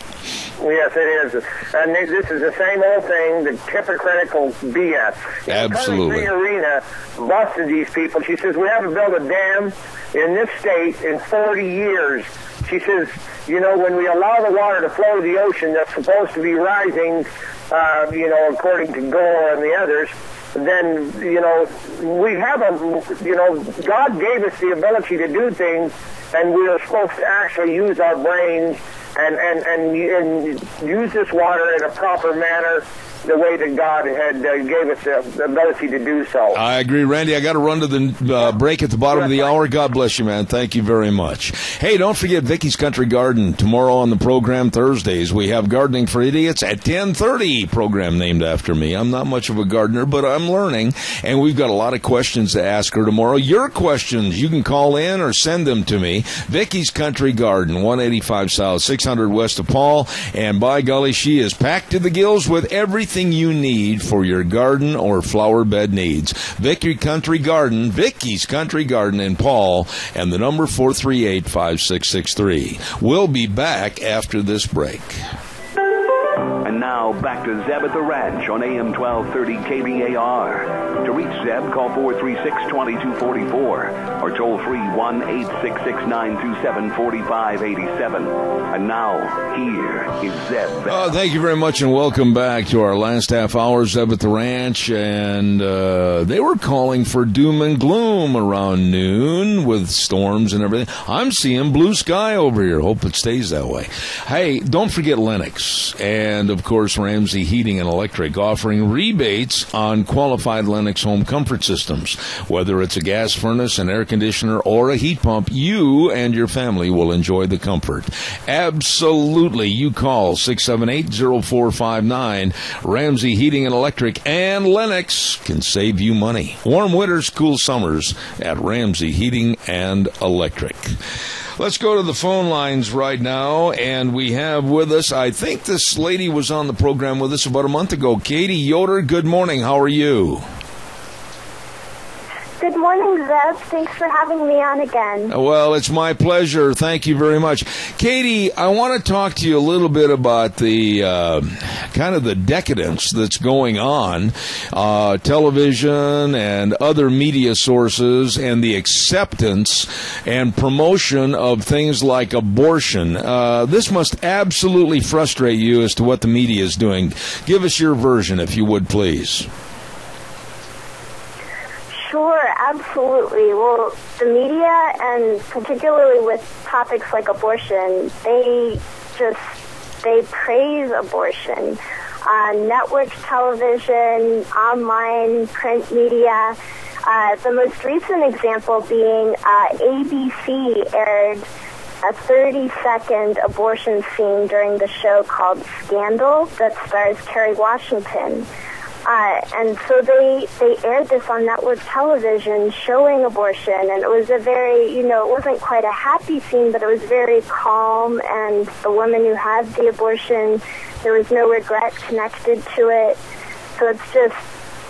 Yes, it is. And this is the same old thing, the hypocritical BS. Absolutely. Country Arena busted these people. She says, we haven't built a dam in this state in 40 years. She says, when we allow the water to flow to the ocean that's supposed to be rising, according to Gore and the others, then, we have God gave us the ability to do things, and we are supposed to actually use our brains and use this water in a proper manner, the way that God had gave us the ability to do so. I agree, Randy. I got to run to the break at the bottom of the hour. God bless you, man. Thank you very much. Hey, don't forget Vicky's Country Garden. Tomorrow on the program, Thursdays, we have Gardening for Idiots at 10:30, program named after me. I'm not much of a gardener, but I'm learning, and we've got a lot of questions to ask her tomorrow. Your questions, you can call in or send them to me. Vicky's Country Garden, 185 South, 600 West of Paul, and by golly, she is packed to the gills with everything you need for your garden or flower bed needs. Vicky's Country Garden in Paul, and the number 438-5663. We'll be back after this break. And now back to Zeb at the Ranch on AM 1230 KBAR. To reach Zeb, call 436-2244 or toll free 1-866-927-4587. And now, here is Zeb. Thank you very much and welcome back to our last half hour, Zeb at the Ranch. And they were calling for doom and gloom around noon with storms and everything. I'm seeing blue sky over here. Hope it stays that way. Hey, don't forget Lennox. And, of course, Ramsey Heating and Electric offering rebates on qualified Lennox home comfort systems. Whether it's a gas furnace, an air conditioner, or a heat pump, you and your family will enjoy the comfort. Absolutely. You call 678-0459. Ramsey Heating and Electric and Lennox can save you money. Warm winters, cool summers at Ramsey Heating and Electric. Let's go to the phone lines right now, and we have with us, I think this lady was on the program with us about a month ago. Katie Yoder, good morning. How are you? Good morning, Zeb. Thanks for having me on again. Well, it's my pleasure. Thank you very much. Katie, I want to talk to you a little bit about the kind of the decadence that's going on, television and other media sources, and the acceptance and promotion of things like abortion. This must absolutely frustrate you as to what the media is doing. Give us your version, if you would, please. Sure, absolutely. Well, the media, and particularly with topics like abortion, they praise abortion. Network television, online, print media. The most recent example being ABC aired a 30-second abortion scene during the show called Scandal that stars Kerry Washington. And so they aired this on network television showing abortion, and it was a very, it wasn't quite a happy scene, but it was very calm, and the woman who had the abortion, there was no regret connected to it. So it's just,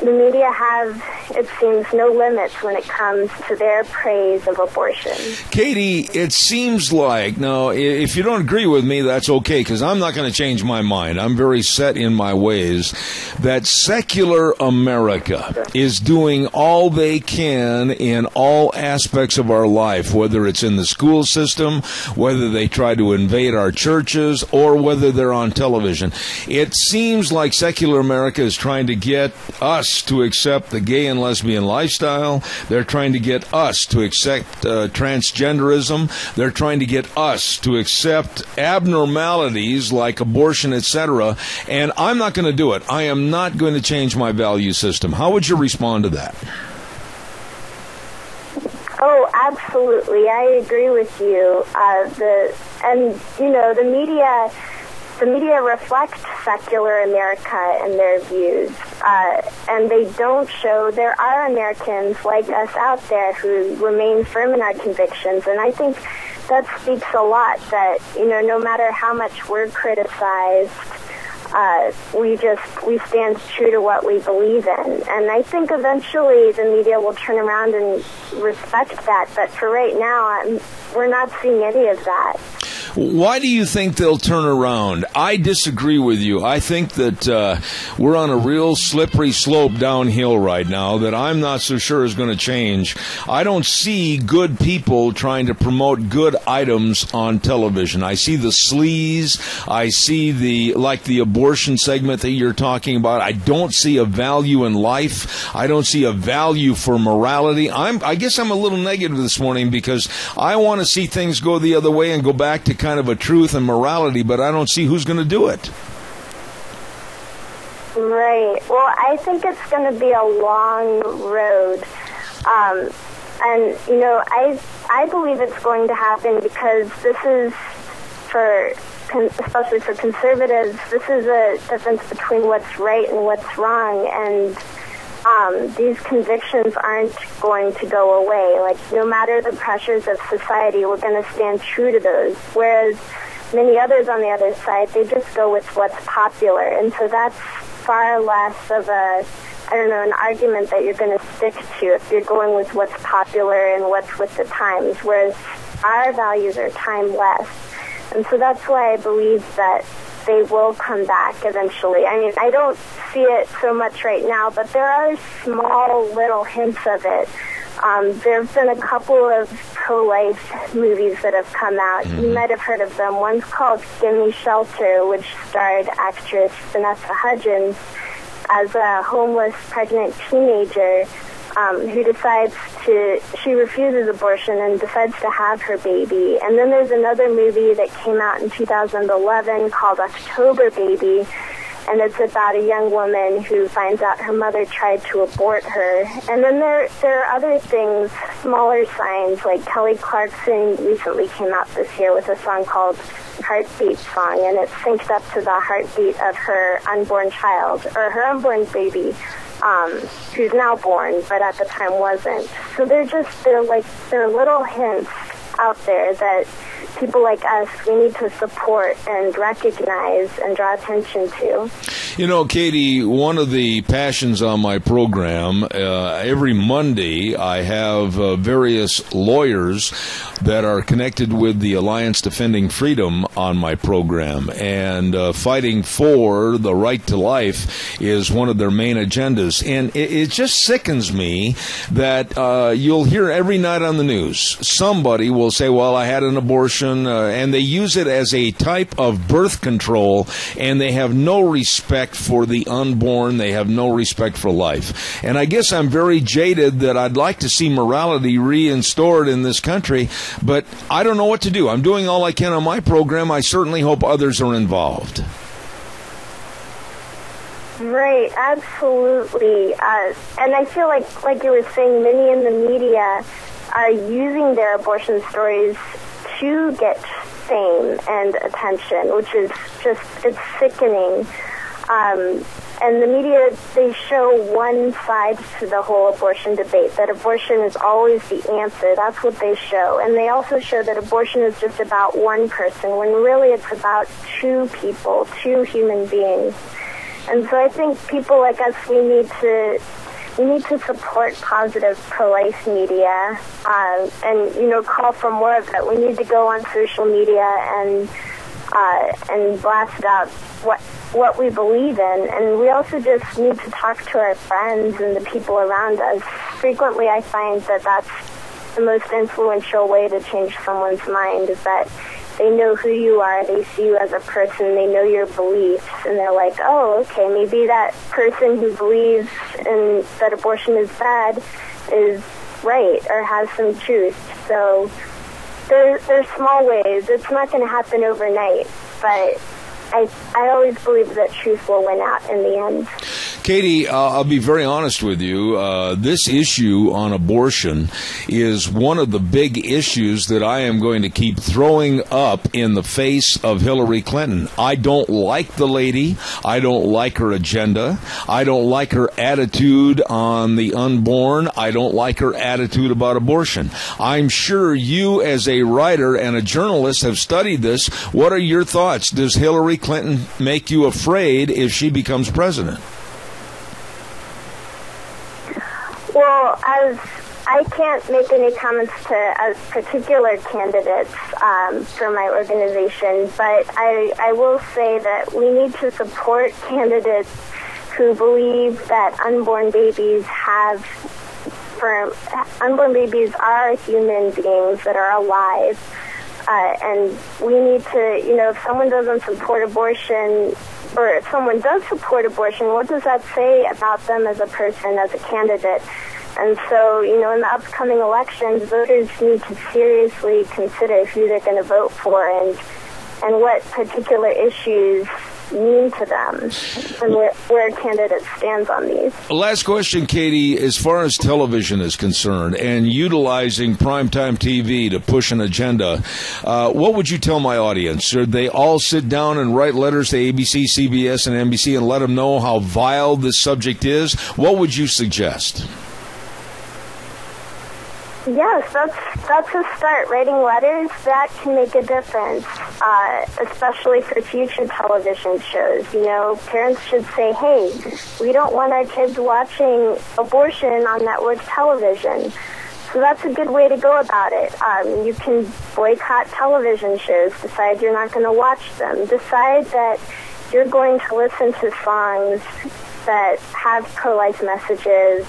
the media have, it seems, no limits when it comes to their praise of abortion. Katie, it seems like, now, if you don't agree with me, that's okay, because I'm not going to change my mind. I'm very set in my ways that secular America is doing all they can in all aspects of our life, whether it's in the school system, whether they try to invade our churches, or whether they're on television. It seems like secular America is trying to get us us to accept the gay and lesbian lifestyle. They're trying to get us to accept transgenderism. They're trying to get us to accept abnormalities like abortion, etc. And I'm not going to do it. I am not going to change my value system. How would you respond to that? Oh, absolutely. I agree with you. The media reflects secular America and their views, and they don't show there are Americans like us out there who remain firm in our convictions. And I think that speaks a lot that, no matter how much we're criticized, we stand true to what we believe in. And I think eventually the media will turn around and respect that. But for right now, we're not seeing any of that. Why do you think they'll turn around? I disagree with you. I think that we're on a real slippery slope downhill right now that I'm not so sure is going to change. I don't see good people trying to promote good items on television. I see the sleaze. I see the abortion segment that you're talking about. I don't see a value in life. I don't see a value for morality. I guess I'm a little negative this morning because I want to see things go the other way and go back to kind of a truth and morality, but I don't see who's going to do it. Right. Well, I think it's going to be a long road. I believe it's going to happen because this is, especially for conservatives, this is a difference between what's right and what's wrong, and these convictions aren't going to go away. Like, no matter the pressures of society, we're going to stand true to those. Whereas many others on the other side, they just go with what's popular. And so that's far less of an argument that you're going to stick to if you're going with what's popular and what's with the times. Whereas our values are timeless. And so that's why I believe that they will come back eventually. I mean, I don't see it so much right now, but there are small little hints of it. There have been a couple of pro-life movies that have come out. You might have heard of them. One's called Gimme Shelter, which starred actress Vanessa Hudgens as a homeless pregnant teenager who she refuses abortion and decides to have her baby. And then there's another movie that came out in 2011 called October Baby, and it's about a young woman who finds out her mother tried to abort her. And then there are other things, smaller signs, like Kelly Clarkson recently came out this year with a song called Heartbeat Song, and it's synced up to the heartbeat of her unborn child, or her unborn baby, who's now born, but at the time wasn't. So they're little hints out there that people like us, we need to support and recognize and draw attention to. You know, Katie, one of the passions on my program, every Monday I have various lawyers that are connected with the Alliance Defending Freedom on my program, and fighting for the right to life is one of their main agendas. And it just sickens me that you'll hear every night on the news, somebody will say, well, I had an abortion, and they use it as a type of birth control, and they have no respect for the unborn. They have no respect for life. And I guess I'm very jaded that I'd like to see morality reinstored in this country, but I don't know what to do. I'm doing all I can on my program. I certainly hope others are involved. Right, absolutely. And I feel like you were saying, many in the media are using their abortion stories to get fame and attention, which is it's sickening. And the media, they show one side to the whole abortion debate, that abortion is always the answer. That's what they show. And they also show that abortion is just about one person, when really it's about two people, two human beings. And so I think people like us, we need to support positive pro-life media, and call for more of it. We need to go on social media and blast out what we believe in, and we also just need to talk to our friends and the people around us. Frequently, I find that that's the most influential way to change someone's mind, is that they know who you are, they see you as a person, they know your beliefs, and they're like, oh, okay, maybe that person who believes that abortion is bad is right or has some truth. So there's small ways. It's not going to happen overnight, but I always believe that truth will win out in the end. Katie, I'll be very honest with you. This issue on abortion is one of the big issues that I am going to keep throwing up in the face of Hillary Clinton. I don't like the lady. I don't like her agenda. I don't like her attitude on the unborn. I don't like her attitude about abortion. I'm sure you, as a writer and a journalist, have studied this. What are your thoughts? Does Hillary Clinton make you afraid if she becomes president? Well, as I can't make any comments to particular candidates for my organization, but I will say that we need to support candidates who believe that unborn babies are human beings that are alive. And we need to, if someone doesn't support abortion, or if someone does support abortion, what does that say about them as a person, as a candidate? And so, in the upcoming elections, voters need to seriously consider who they're going to vote for and what particular issues mean to them and where a candidate stands on these. Last question, Katie. As far as television is concerned and utilizing primetime TV to push an agenda, what would you tell my audience? Should they all sit down and write letters to ABC, CBS, and NBC and let them know how vile this subject is? What would you suggest? Yes, that's a start. Writing letters, that can make a difference, especially for future television shows. Parents should say, hey, we don't want our kids watching abortion on network television. So that's a good way to go about it. You can boycott television shows, decide you're not going to watch them, decide that you're going to listen to songs that have pro-life messages,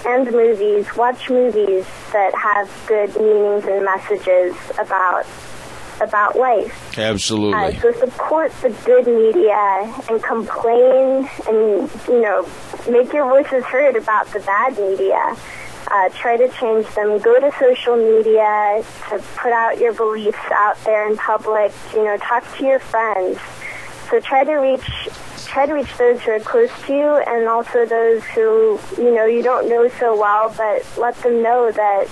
and watch movies that have good meanings and messages about life. Absolutely. So support the good media and complain and, make your voices heard about the bad media. Try to change them. Go to social media to put out your beliefs out there in public. Talk to your friends. So try to reach those who are close to you and also those who, you don't know so well, but let them know that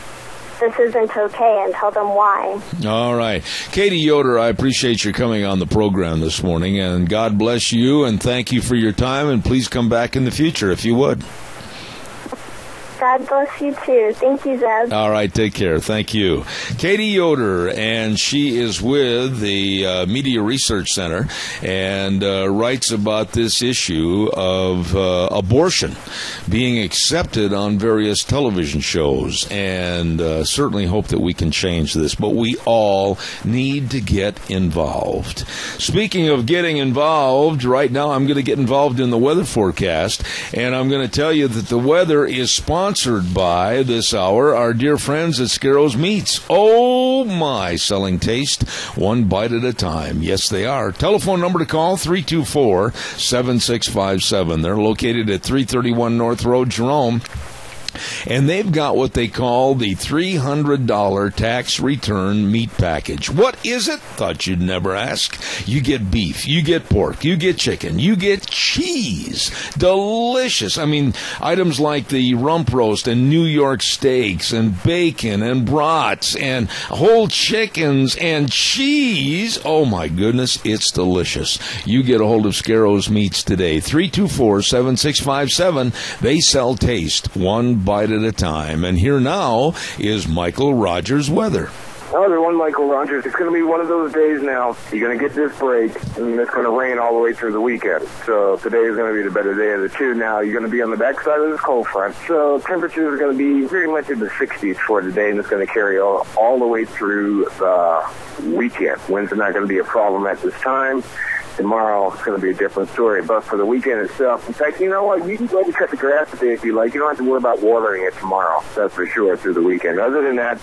this isn't okay and tell them why. All right. Katie Yoder, I appreciate your coming on the program this morning, and God bless you, and thank you for your time, and please come back in the future if you would. God bless you, too. Thank you, Zeb. All right, take care. Thank you. Katie Yoder, and she is with the Media Research Center and writes about this issue of abortion being accepted on various television shows, and certainly hope that we can change this. But we all need to get involved. Speaking of getting involved, right now I'm going to get involved in the weather forecast, and I'm going to tell you that the weather is sponsored by this hour our dear friends at Scarro's Meats. Oh my, selling taste one bite at a time. Yes, they are. Telephone number to call, 324-7657. They're located at 331 North Road, Jerome. And they've got what they call the $300 tax return meat package. What is it? Thought you'd never ask. You get beef, you get pork, you get chicken, you get cheese. Delicious. I mean, items like the rump roast and New York steaks and bacon and brats and whole chickens and cheese. Oh my goodness, it's delicious. You get a hold of Scarro's Meats today. 324-7657. They sell taste one bite at a time. And here now is Michael Rogers' weather. Hello, everyone. Michael Rogers. It's going to be one of those days now. You're going to get this break, and it's going to rain all the way through the weekend. So today is going to be the better day of the two. Now, you're going to be on the backside of this cold front. So temperatures are going to be pretty much in the 60s for today, and it's going to carry all the way through the weekend. Winds are not going to be a problem at this time. tomorrow it's going to be a different story. But for the weekend itself, in fact, you know what? You can go and cut the grass today if you like. You don't have to worry about watering it tomorrow. That's for sure through the weekend. Other than that,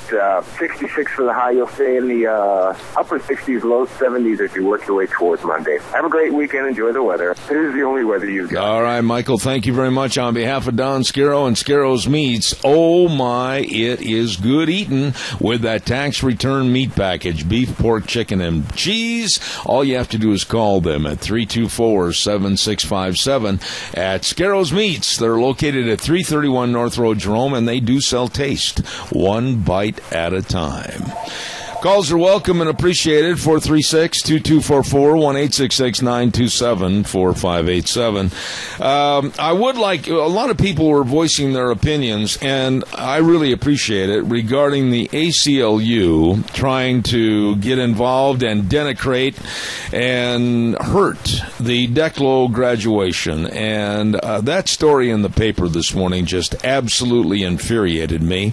66 for the high. You'll stay in the upper 60s, low 70s as you work your way towards Monday. Have a great weekend. Enjoy the weather. It is the only weather you've got. All right, Michael, thank you very much. On behalf of Don Scaro and Scaro's Meats, oh my, it is good eating with that tax return meat package, beef, pork, chicken, and cheese. All you have to do is call them at 324-7657 at Scaro's Meats. They're located at 331 North Road, Jerome, and they do sell taste, one bite at a time. Calls are welcome and appreciated. 436-2244, 1-866-927-4587. I would like, a lot of people were voicing their opinions, and I really appreciate it, regarding the ACLU trying to get involved and denigrate and hurt the Declo graduation. And that story in the paper this morning just absolutely infuriated me.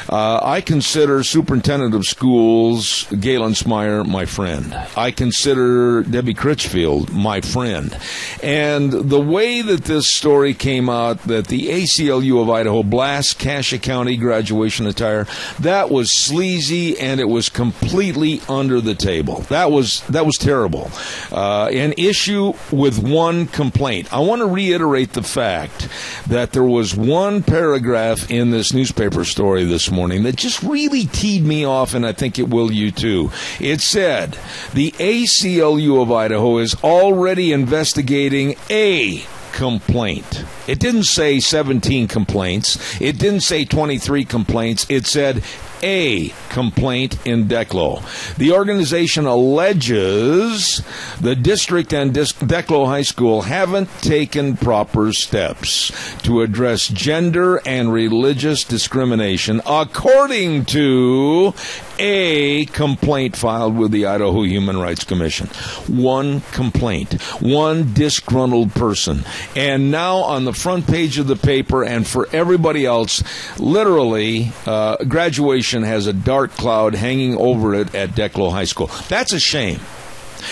I consider Superintendent of Schools Galen Smyer my friend. I consider Debbie Critchfield my friend. And the way that this story came out, that the ACLU of Idaho blasts Cassia County graduation attire, that was sleazy, and it was completely under the table. That was terrible. An issue with one complaint. I want to reiterate the fact that there was one paragraph in this newspaper story this morning that just really teed me off, and I think it will you too. It said, the ACLU of Idaho is already investigating a complaint. It didn't say 17 complaints. It didn't say 23 complaints. It said a complaint in Declo. The organization alleges the district and Declo High School haven't taken proper steps to address gender and religious discrimination, according to a complaint filed with the Idaho Human Rights Commission. One complaint, one disgruntled person. And now on the front page of the paper, and for everybody else, literally, graduation has a dark cloud hanging over it at Declo High School. That's a shame.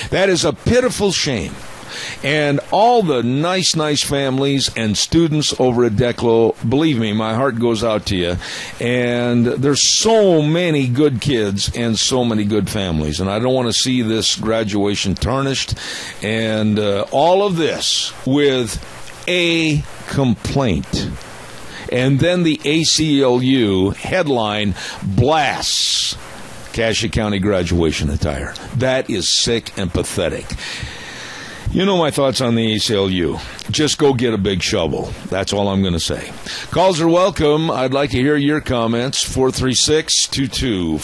That is a pitiful shame. And all the nice families and students over at Declo, believe me, my heart goes out to you. And there's so many good kids and so many good families. And I don't want to see this graduation tarnished. And all of this with a complaint. And then the ACLU headline blasts Cassia County graduation attire. That is sick and pathetic. You know my thoughts on the ACLU. Just go get a big shovel. That's all I'm going to say. Calls are welcome. I'd like to hear your comments. 436-2244,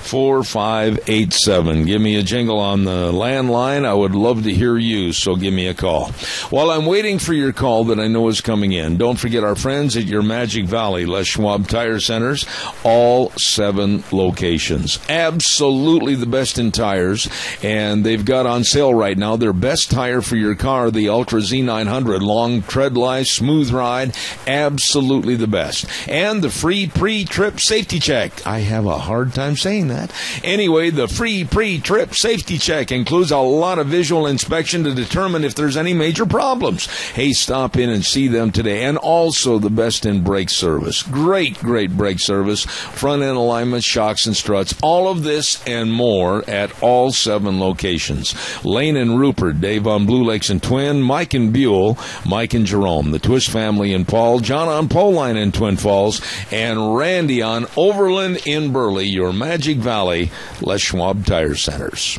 1-866-927-4587. Give me a jingle on the landline. I would love to hear you, so give me a call. While I'm waiting for your call that I know is coming in, don't forget our friends at your Magic Valley Les Schwab Tire Centers, all 7 locations. Absolutely the best in tires, and they've got on sale right now their best tire for your car, the Ultra Z900. Long tread life, smooth ride, absolutely the best. And the free pre-trip safety check. I have a hard time saying that. Anyway, the free pre-trip safety check includes a lot of visual inspection to determine if there's any major problems. Hey, stop in and see them today. And also the best in brake service. Great brake service. Front end alignment, shocks and struts. All of this and more at all 7 locations. Lane and Rupert, Dave on Blue Lakes and Twin, Mike and Buell, Mike and Jerome, the Twist family in Paul, John on Poline in Twin Falls, and Randy on Overland in Burley, your Magic Valley Les Schwab Tire Centers.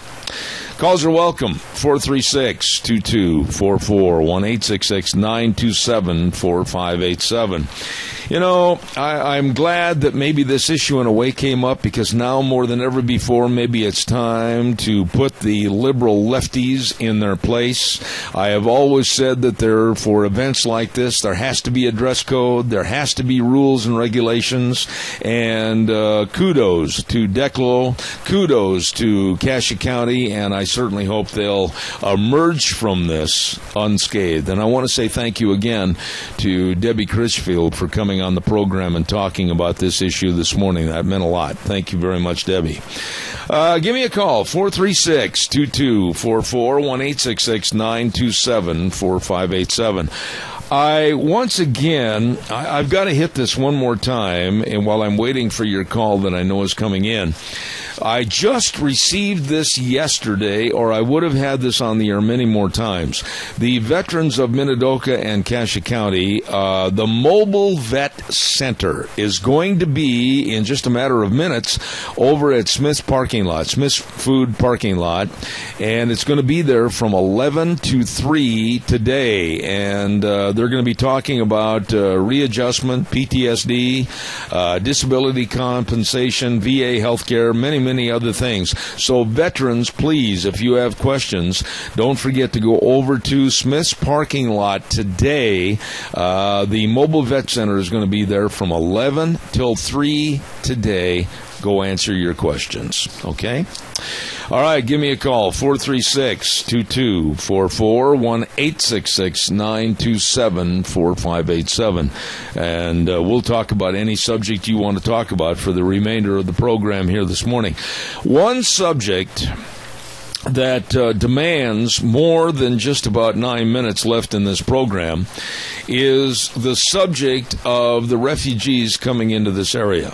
Calls are welcome. 436-2244, 1-866-927-4587. You know, I'm glad that maybe this issue in a way came up, because now more than ever before, maybe it's time to put the liberal lefties in their place. I have always said that for events like this, there has to be a dress code, there has to be rules and regulations, and kudos to Declo, kudos to Cassia County, and I I certainly hope they'll emerge from this unscathed. And I want to say thank you again to Debbie Critchfield for coming on the program and talking about this issue this morning. That meant a lot. Thank you very much, Debbie. Give me a call, 436-2244, 1-866-927-4587. Once again, I've got to hit this one more time, and while I'm waiting for your call that I know is coming in, I just received this yesterday, or I would have had this on the air many more times. The veterans of Minidoka and Cassia County, the Mobile Vet Center is going to be, in just a matter of minutes, over at Smith's parking lot, Smith's Food parking lot, and it's going to be there from 11 to 3 today, and they're going to be talking about readjustment, PTSD, disability compensation, VA healthcare, many other things. So veterans, please, if you have questions, don't forget to go over to Smith's parking lot today. The Mobile Vet Center is going to be there from 11 till 3 today. Go answer your questions, okay? All right, give me a call, 436-2244, 1-866-927-4587. And we'll talk about any subject you want to talk about for the remainder of the program here this morning. One subject that demands more than just about 9 minutes left in this program is the subject of the refugees coming into this area.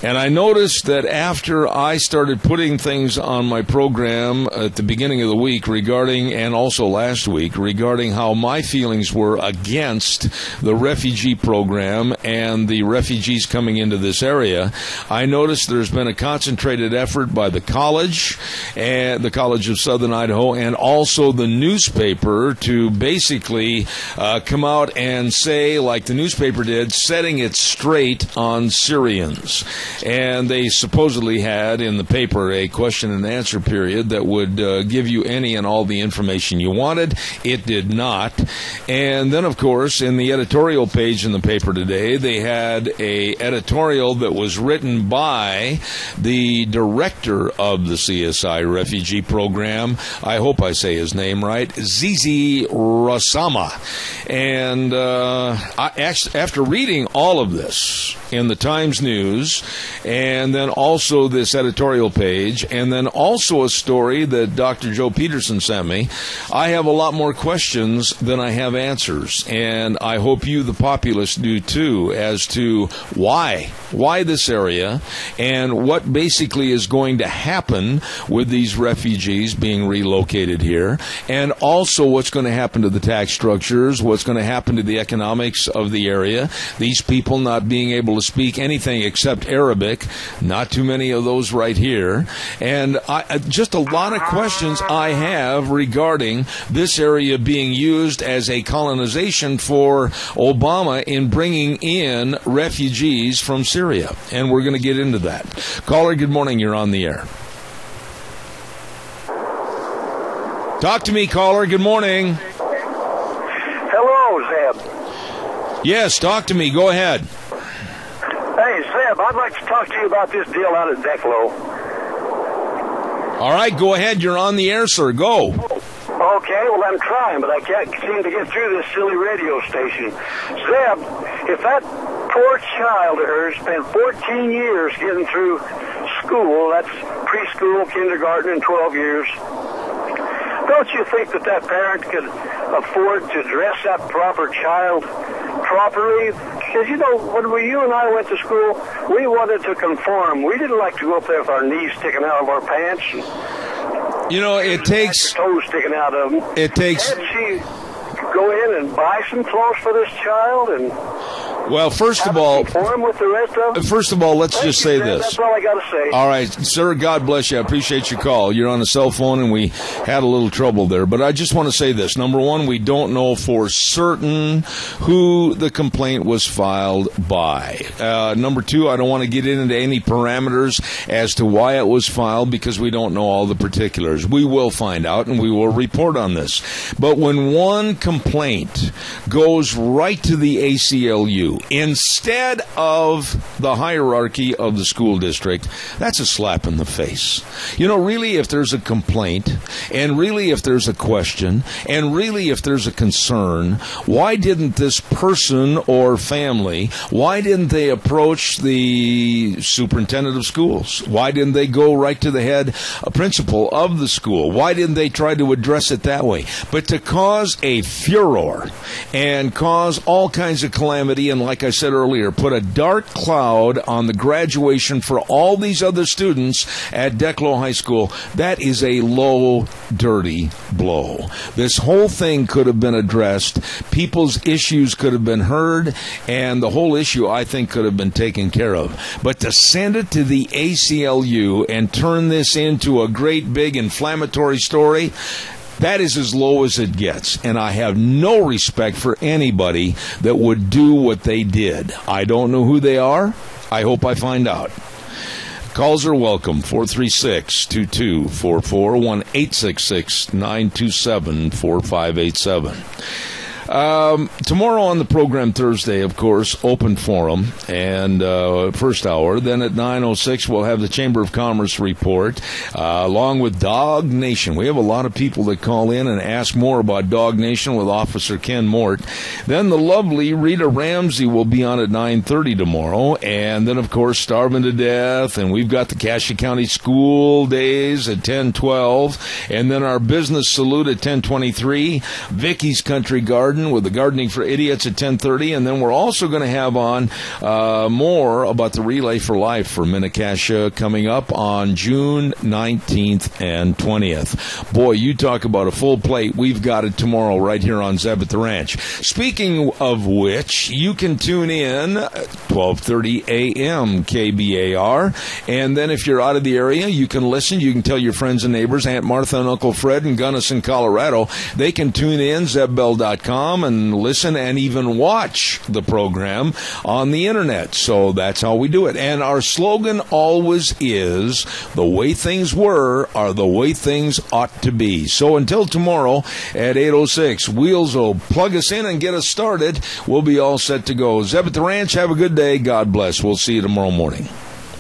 And I noticed that after I started putting things on my program at the beginning of the week regarding, and also last week, regarding how my feelings were against the refugee program and the refugees coming into this area, I noticed there's been a concentrated effort by the college, and the College of Southern Idaho, and also the newspaper to basically come out and say, like the newspaper did, setting it straight on Syrians. And they supposedly had in the paper a question and answer period that would give you any and all the information you wanted. It did not. And then, of course, in the editorial page in the paper today, they had a editorial that was written by the director of the CSI refugee program. I hope I say his name right, Zizi Rasama. And after reading all of this in the Times News, and then also this editorial page, and then also a story that Dr. Joe Peterson sent me, I have a lot more questions than I have answers. And I hope you, the populace, do too, as to why this area, and what basically is going to happen with these refugees being relocated here, and also what's going to happen to the tax structures, what's going to happen to the economics of the area, these people not being able to speak anything except Arabic, not too many of those right here, and just a lot of questions I have regarding this area being used as a colonization for Obama in bringing in refugees from Syria, and we're going to get into that. Caller, good morning, you're on the air. Talk to me, caller, good morning. Hello, Zeb. Yes, talk to me, go ahead. Hey, Zeb, I'd like to talk to you about this deal out at Declo. All right, go ahead. You're on the air, sir. Go. Okay, well, I'm trying, but I can't seem to get through this silly radio station. Zeb, if that poor child of hers spent 14 years getting through school, that's preschool, kindergarten, and 12 years, don't you think that parent could afford to dress that proper child properly? Because, you know, when you and I went to school, we wanted to conform. We didn't like to go up there with our knees sticking out of our pants. You know, it takes... toes sticking out of them. It takes... Can't she go in and buy some clothes for this child and... Well, first of all, with the rest of them? let's just say this. That's all I got to say. All right, sir, God bless you. I appreciate your call. You're on a cell phone, and we had a little trouble there. But I just want to say this. Number one, we don't know for certain who the complaint was filed by. Number two, I don't want to get into any parameters as to why it was filed because we don't know all the particulars. We will find out, and we will report on this. But when one complaint goes right to the ACLU, ACLU instead of the hierarchy of the school district, that's a slap in the face. Really, if there's a complaint, and really if there's a question, and really if there's a concern, why didn't this person or family, why didn't they approach the superintendent of schools? Why didn't they go right to the head principal of the school? Why didn't they try to address it that way? But to cause a furor and cause all kinds of calamity, and like I said earlier, put a dark cloud on the graduation for all these other students at Declo High School, that is a low, dirty blow. This whole thing could have been addressed. People's issues could have been heard, and the whole issue, I think, could have been taken care of. But to send it to the ACLU and turn this into a great big inflammatory story, that is as low as it gets, and I have no respect for anybody that would do what they did. I don't know who they are. I hope I find out. Calls are welcome, 436-2244, 1-866-927-4587. Tomorrow on the program, Thursday, of course, open forum and first hour. Then at 9:06 we'll have the Chamber of Commerce report along with Dog Nation. We have a lot of people that call in and ask more about Dog Nation with Officer Ken Mort. Then the lovely Rita Ramsey will be on at 9:30 tomorrow, and then of course Starving to Death, and we've got the Cassia County School Days at 10:12, and then our Business Salute at 10:23, Vicky's Country Garden with the Gardening for Idiots at 10:30, and then we're also going to have on more about the Relay for Life for Minnecasia coming up on June 19th and 20th. Boy, you talk about a full plate. We've got it tomorrow right here on Zeb at the Ranch. Speaking of which, you can tune in 12:30 a.m. KBAR, and then if you're out of the area, you can listen. You can tell your friends and neighbors, Aunt Martha and Uncle Fred in Gunnison, Colorado. They can tune in, zebbell.com, and listen and even watch the program on the internet. So that's how we do it. And our slogan always is, the way things were are the way things ought to be. So until tomorrow at 8:06, Wheels will plug us in and get us started. We'll be all set to go. Zeb at the Ranch, have a good day. God bless. We'll see you tomorrow morning.